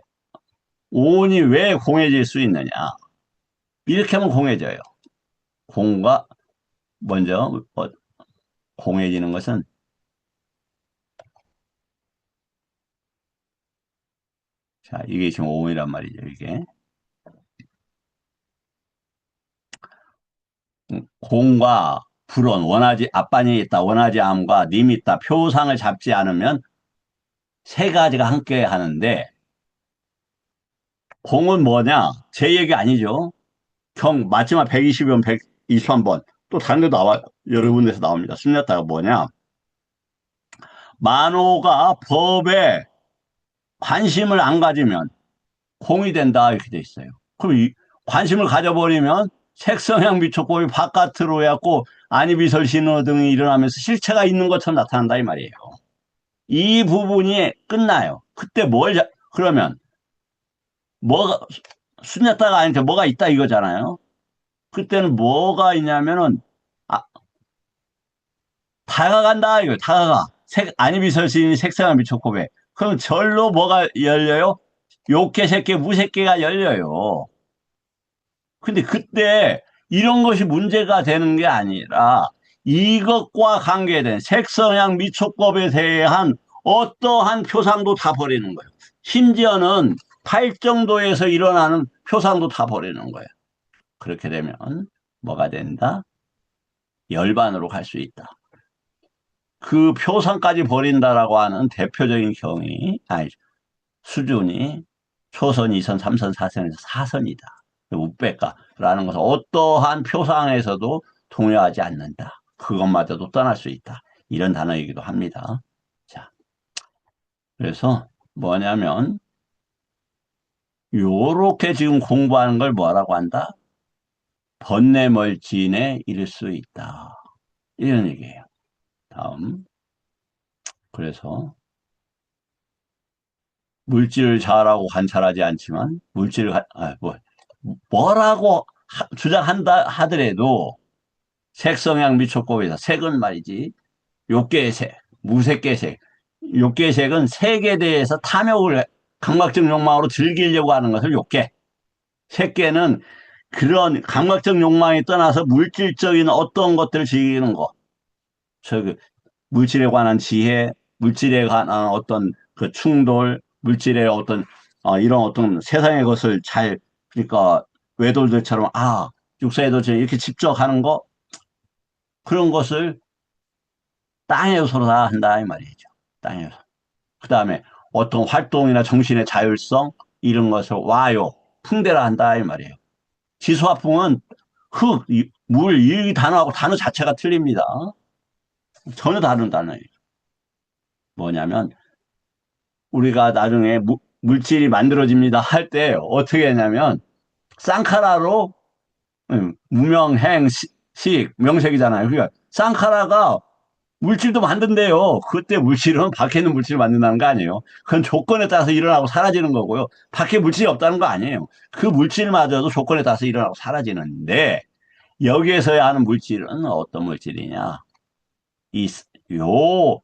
S1: 온이 왜 공해질 수 있느냐? 이렇게 하면 공해져요. 공과 먼저 공해지는 것은 자 이게 지금 온이란 말이죠. 이게 공과 불온 원하지 앞반이 있다 원하지 않음과 님 있다 표상을 잡지 않으면 세 가지가 함께 하는데 공은 뭐냐? 제 얘기 아니죠. 마지막 120번, 123번. 또 다른 데 나와, 여러 군데서 나옵니다. 순례다가 뭐냐? 만호가 법에 관심을 안 가지면 공이 된다. 이렇게 돼 있어요. 그럼 관심을 가져버리면 색성향 미촉법이 바깥으로 해갖고 안이비설 신호 등이 일어나면서 실체가 있는 것처럼 나타난다. 이 말이에요. 이 부분이 끝나요. 그때 그러면 뭐가, 순례다가 아닌데 뭐가 있다 이거잖아요. 그때는 뭐가 있냐면은 아, 다가간다 이거 다가가 안이비설신이 색상을 미쳤고배 그럼 절로 뭐가 열려요? 욕계 색계 무색계가 열려요. 근데 그때 이런 것이 문제가 되는 게 아니라 이것과 관계된 색성향 미촉법에 대한 어떠한 표상도 다 버리는 거예요. 심지어는 팔정도에서 일어나는 표상도 다 버리는 거예요. 그렇게 되면 뭐가 된다? 열반으로 갈 수 있다. 그 표상까지 버린다라고 하는 대표적인 경이, 아니, 수준이 초선, 2선, 3선, 4선에서 4선이다. 우백가라는 것은 어떠한 표상에서도 동요하지 않는다. 그것마저도 떠날 수 있다. 이런 단어이기도 합니다. 자, 그래서 뭐냐면, 요렇게 지금 공부하는 걸 뭐라고 한다? 번뇌멀진에 이를 수 있다. 이런 얘기예요. 다음. 그래서 물질을 잘하고 관찰하지 않지만 뭐라고 주장한다 하더라도 색성향 미촉법에서 색은 말이지 욕계의 색, 무색계의 색, 욕계의 색은 색에 대해서 탐욕을 감각적 욕망으로 즐기려고 하는 것을 욕계. 색계는 그런 감각적 욕망이 떠나서 물질적인 어떤 것들을 즐기는 것. 저 물질에 관한 지혜, 물질에 관한 어떤 그 충돌, 물질의 어떤 이런 어떤 세상의 것을 그러니까 외돌들처럼 육사의 돌처럼 이렇게 집적하는 거 그런 것을 땅의 요소로 다 한다 이 말이죠. 땅의 요소. 그 다음에 어떤 활동이나 정신의 자율성 이런 것을 와요, 풍대라 한다 이 말이에요. 지수화풍은 흙, 물, 이 단어하고 단어 자체가 틀립니다. 전혀 다른 단어예요. 뭐냐면 우리가 나중에 물질이 만들어집니다 할 때 어떻게 했냐면 쌍카라로 무명행 식 명색이잖아요. 그러니까 쌍카라가 물질도 만든대요. 그때 물질은 밖에 있는 물질을 만든다는 거 아니에요. 그건 조건에 따라서 일어나고 사라지는 거고요. 밖에 물질이 없다는 거 아니에요. 그 물질마저도 조건에 따라서 일어나고 사라지는데 여기에서야 하는 물질은 어떤 물질이냐? 이 요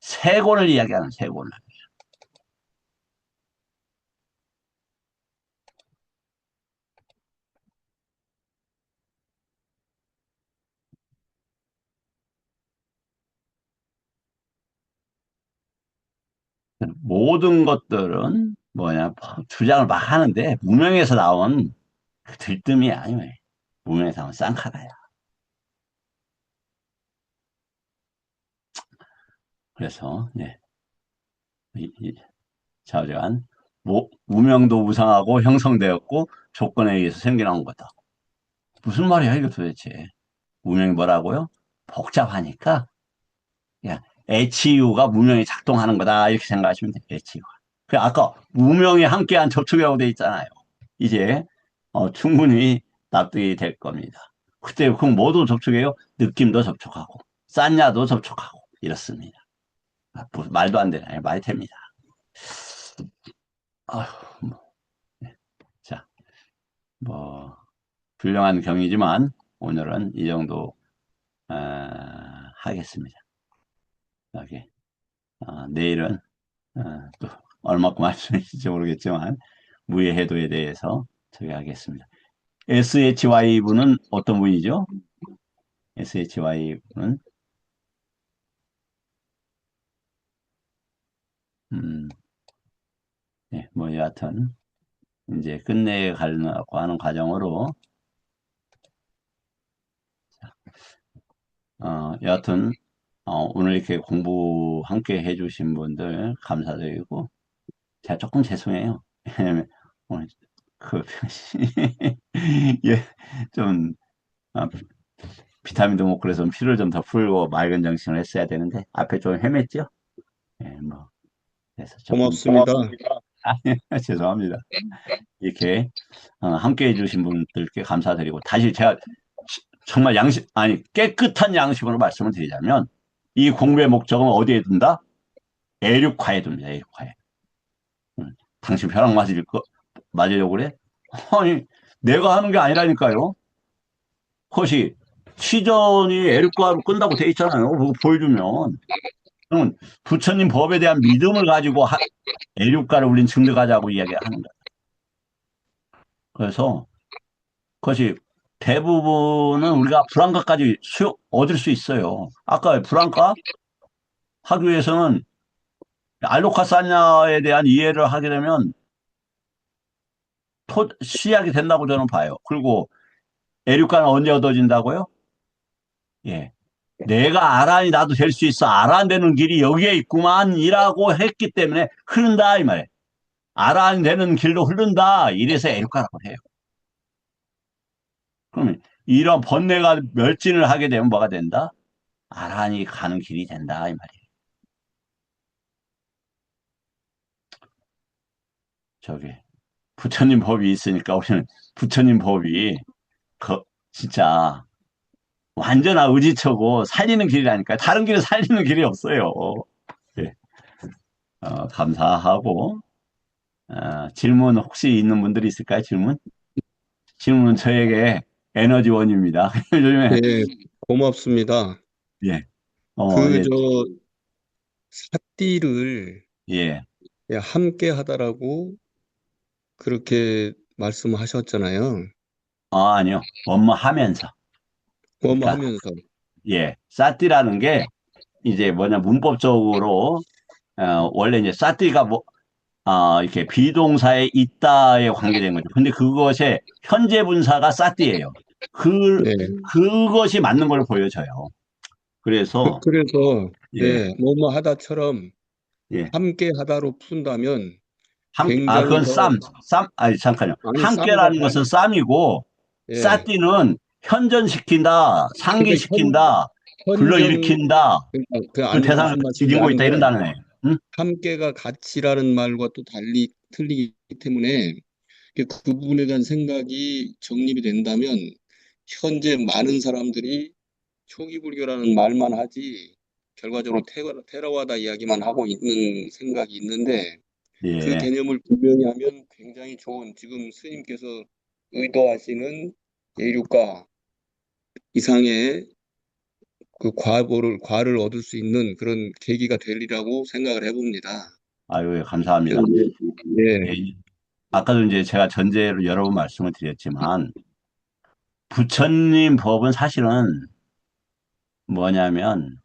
S1: 세곤을 이야기하는 세곤을. 모든 것들은 뭐냐, 주장을 막 하는데, 무명에서 나온 그 들뜸이 아니에요. 무명에서 나온 쌍카라야. 그래서, 예, 좌우지간, 무명도 우상하고 형성되었고, 조건에 의해서 생겨난 거다. 무슨 말이야, 이거 도대체. 무명이 뭐라고요? 복잡하니까, 야, HU가 무명이 작동하는 거다. 이렇게 생각하시면 돼요, HU가. 그 아까 무명이 함께한 접촉이라고 돼 있잖아요. 이제, 충분히 납득이 될 겁니다. 그때 그럼 뭐도 접촉해요? 느낌도 접촉하고, 쌌냐도 접촉하고, 이렇습니다. 말도 안 되나요? 말이 됩니다. 아휴, 뭐, 네. 자, 뭐, 훌륭한 경이지만, 오늘은 이 정도, 어, 하겠습니다. 여기, 내일은, 또, 얼마큼 말씀하실지 모르겠지만, 무예 해도에 대해서 소개하겠습니다. SHY분은 어떤 분이죠? SHY분은, 네, 뭐, 여하튼, 이제 끝내가려고 하는 과정으로, 여하튼, 오늘 이렇게 공부 함께 해주신 분들 감사드리고, 제가 조금 죄송해요. 왜냐면, 오늘, 그, 예, 좀, 아, 비타민도 먹고 그래서 피를 좀 더 풀고 맑은 정신을 했어야 되는데, 앞에 좀 헤맸죠? 예, 뭐, 그래서 조금,
S2: 고맙습니다.
S1: 죄송합니다. 이렇게, 함께 해주신 분들께 감사드리고, 다시 제가 정말 아니, 깨끗한 양심으로 말씀을 드리자면, 이 공부의 목적은 어디에 둔다? 에륙화에 둡니다, 에륙화에. 당신 벼락 맞으려고 그래? 아니, 내가 하는 게 아니라니까요. 그것이 시전이 에릭과로 끈다고 돼 있잖아요. 그거 보여주면. 그러면 부처님 법에 대한 믿음을 가지고 에릭과를 우린 증득하자고 이야기하는 거야. 그래서 그것이 대부분은 우리가 불안가까지 얻을 수 있어요. 아까 불안가 하기 위해서는 알로카사냐에 대한 이해를 하게 되면 시작이 된다고 저는 봐요. 그리고 에릭과는 언제 얻어진다고요? 예. 내가 알아니 나도 될 수 있어. 알아야 되는 길이 여기에 있구만이라고 했기 때문에 흐른다 이 말이에요. 알아야 되는 길로 흐른다. 이래서 에루카라고 해요. 그러면 이런 번뇌가 멸진을 하게 되면 뭐가 된다? 알아니 가는 길이 된다 이 말이에요. 저기 부처님 법이 있으니까 우리는 부처님 법이 그 진짜 완전한 의지처고 살리는 길이라니까. 다른 길은 살리는 길이 없어요. 예. 감사하고 질문 혹시 있는 분들이 있을까요? 질문은 저에게 에너지원입니다. 요즘에,
S2: 예, 고맙습니다.
S1: 예, 예,
S2: 그, 사띠를
S1: 예.
S2: 함께 하다라고 그렇게 말씀하셨잖아요.
S1: 아니요. 업무하면서.
S2: 뭐
S1: 그러니까,
S2: 하면서.
S1: 예, 사띠라는 게 이제 뭐냐, 문법적으로, 원래 이제 사띠가 뭐, 이렇게 비동사에 있다에 관계된 거죠. 근데 그것의 현재 분사가 사띠예요.
S2: 네.
S1: 그것이 맞는 걸 보여줘요. 그래서,
S2: 그래서,
S1: 예,
S2: 뭐뭐 하다처럼
S1: 예.
S2: 함께 하다로 푼다면 굉장히
S1: 그건 아니, 잠깐요.
S2: 아니, 쌈과
S1: 함께라는 것은
S2: 단,
S1: 쌈이고,
S2: 예.
S1: 싸띠는 현전시킨다,
S2: 그러니까
S1: 상기시킨다,
S2: 현전,
S1: 불러일으킨다, 그
S2: 아니,
S1: 대상을
S2: 무슨 말씀인지
S1: 이기고 있다, 이런
S2: 아는데,
S1: 단어예요. 응?
S2: 함께가 가치라는 말과 또 달리 틀리기 때문에 그 부분에 대한 생각이 정립이 된다면 현재 많은 사람들이 초기 불교라는 말만 하지 결과적으로 테러와다 이야기만 하고 있는 생각이 있는데 그
S1: 예.
S2: 개념을 분명히 하면 굉장히 좋은 지금 스님께서 의도하시는 예류가 이상의 그 과를 얻을 수 있는 그런 계기가 되리라고 생각을 해봅니다.
S1: 아유, 예, 감사합니다. 예.
S2: 예,
S1: 아까도 이제 제가 전제로 여러 번 말씀을 드렸지만, 부처님 법은 사실은 뭐냐면,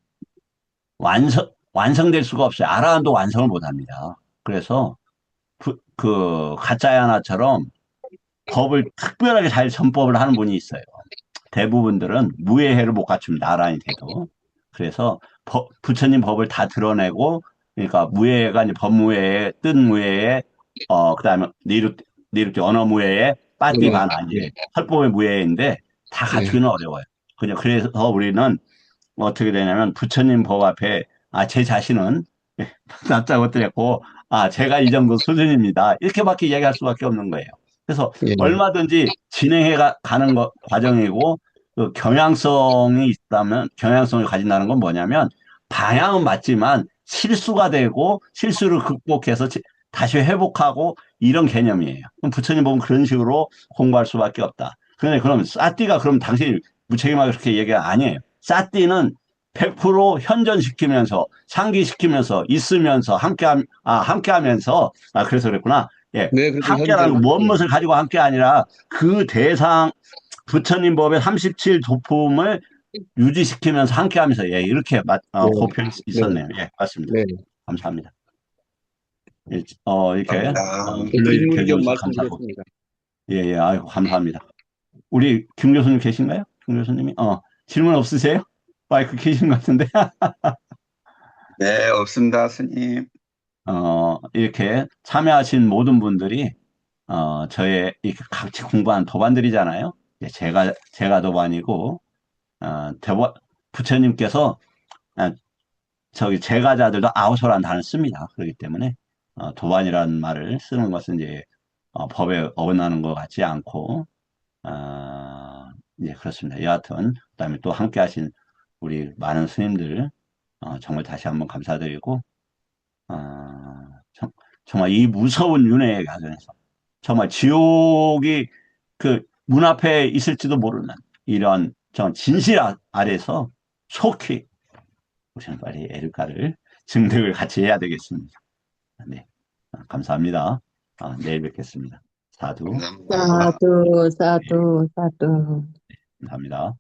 S1: 완성될 수가 없어요. 알아도 완성을 못 합니다. 그래서 그 가짜야 하나처럼 법을 특별하게 잘 전법을 하는 분이 있어요. 대부분들은 무해해를 못 갖춥니다. 나란히 돼도. 그래서 부처님 법을 다 드러내고, 그러니까 무해해가 이제 법무해해, 뜻무해해, 그다음에 니륵 언어무해해,
S2: 언어,
S1: 빠띠바나
S2: 예,
S1: 이제 설법의 무해해인데 다
S2: 예,
S1: 갖추기는 어려워요. 그냥 그래서 우리는 어떻게 되냐면 부처님 법 앞에 제 자신은 납작고 뜨렸고 제가 이 정도 수준입니다. 이렇게밖에 얘기할 수밖에 없는 거예요. 그래서
S2: 예,
S1: 얼마든지 진행해 가는 과정이고 그 경향성이 있다면 경향성을 가진다는 건 뭐냐면 방향은 맞지만 실수가 되고 실수를 극복해서 다시 회복하고 이런 개념이에요. 그럼 부처님 보면 그런 식으로 공부할 수밖에 없다. 그런데 그럼 사띠가 그럼 당신이 무책임하게 그렇게 얘기가 아니에요. 사띠는 100% 현존시키면서 상기시키면서 있으면서 함께 하면서 그래서 그랬구나. 예.
S2: 네, 그래도
S1: 함께라는 건
S2: 현존,
S1: 무엇
S2: 예,
S1: 무엇을 가지고 함께 아니라 그 대상 부처님 법의 37 도품을 유지시키면서 함께 하면서 예, 이렇게
S2: 네,
S1: 고표
S2: 네,
S1: 있었네요. 예, 맞습니다.
S2: 네.
S1: 감사합니다. 이렇게
S3: 감사합니다.
S1: 불러일으켜
S2: 질문 좀
S1: 주셔서 감사하고
S2: 말씀드렸습니다.
S1: 예, 예, 아이고 감사합니다. 우리 김 교수님 계신가요? 김 교수님이 질문 없으세요? 마이크 계신 것 같은데.
S3: 네, 없습니다, 스님.
S1: 이렇게 참여하신 모든 분들이, 저의 이렇게 같이 공부한 도반들이잖아요. 예, 제가 도반이고, 대보, 부처님께서, 아, 저기 제가자들도 아우소라는 단어를 씁니다. 그렇기 때문에, 도반이라는 말을 쓰는 것은 이제, 법에 어긋나는 것 같지 않고, 예, 그렇습니다. 여하튼, 그다음에 또 함께 하신 우리 많은 스님들, 정말 다시 한번 감사드리고, 정말 이 무서운 윤회의 과정에서 정말 지옥이 그 문 앞에 있을지도 모르는 이런 진실 아래서 속히 우리는 빨리 에르카를 증득을 같이 해야 되겠습니다. 네, 감사합니다. 내일 뵙겠습니다. 사두,
S3: 감사합니다.
S1: 사두,
S4: 사두,
S1: 네,
S4: 사두, 사두.
S1: 감사합니다.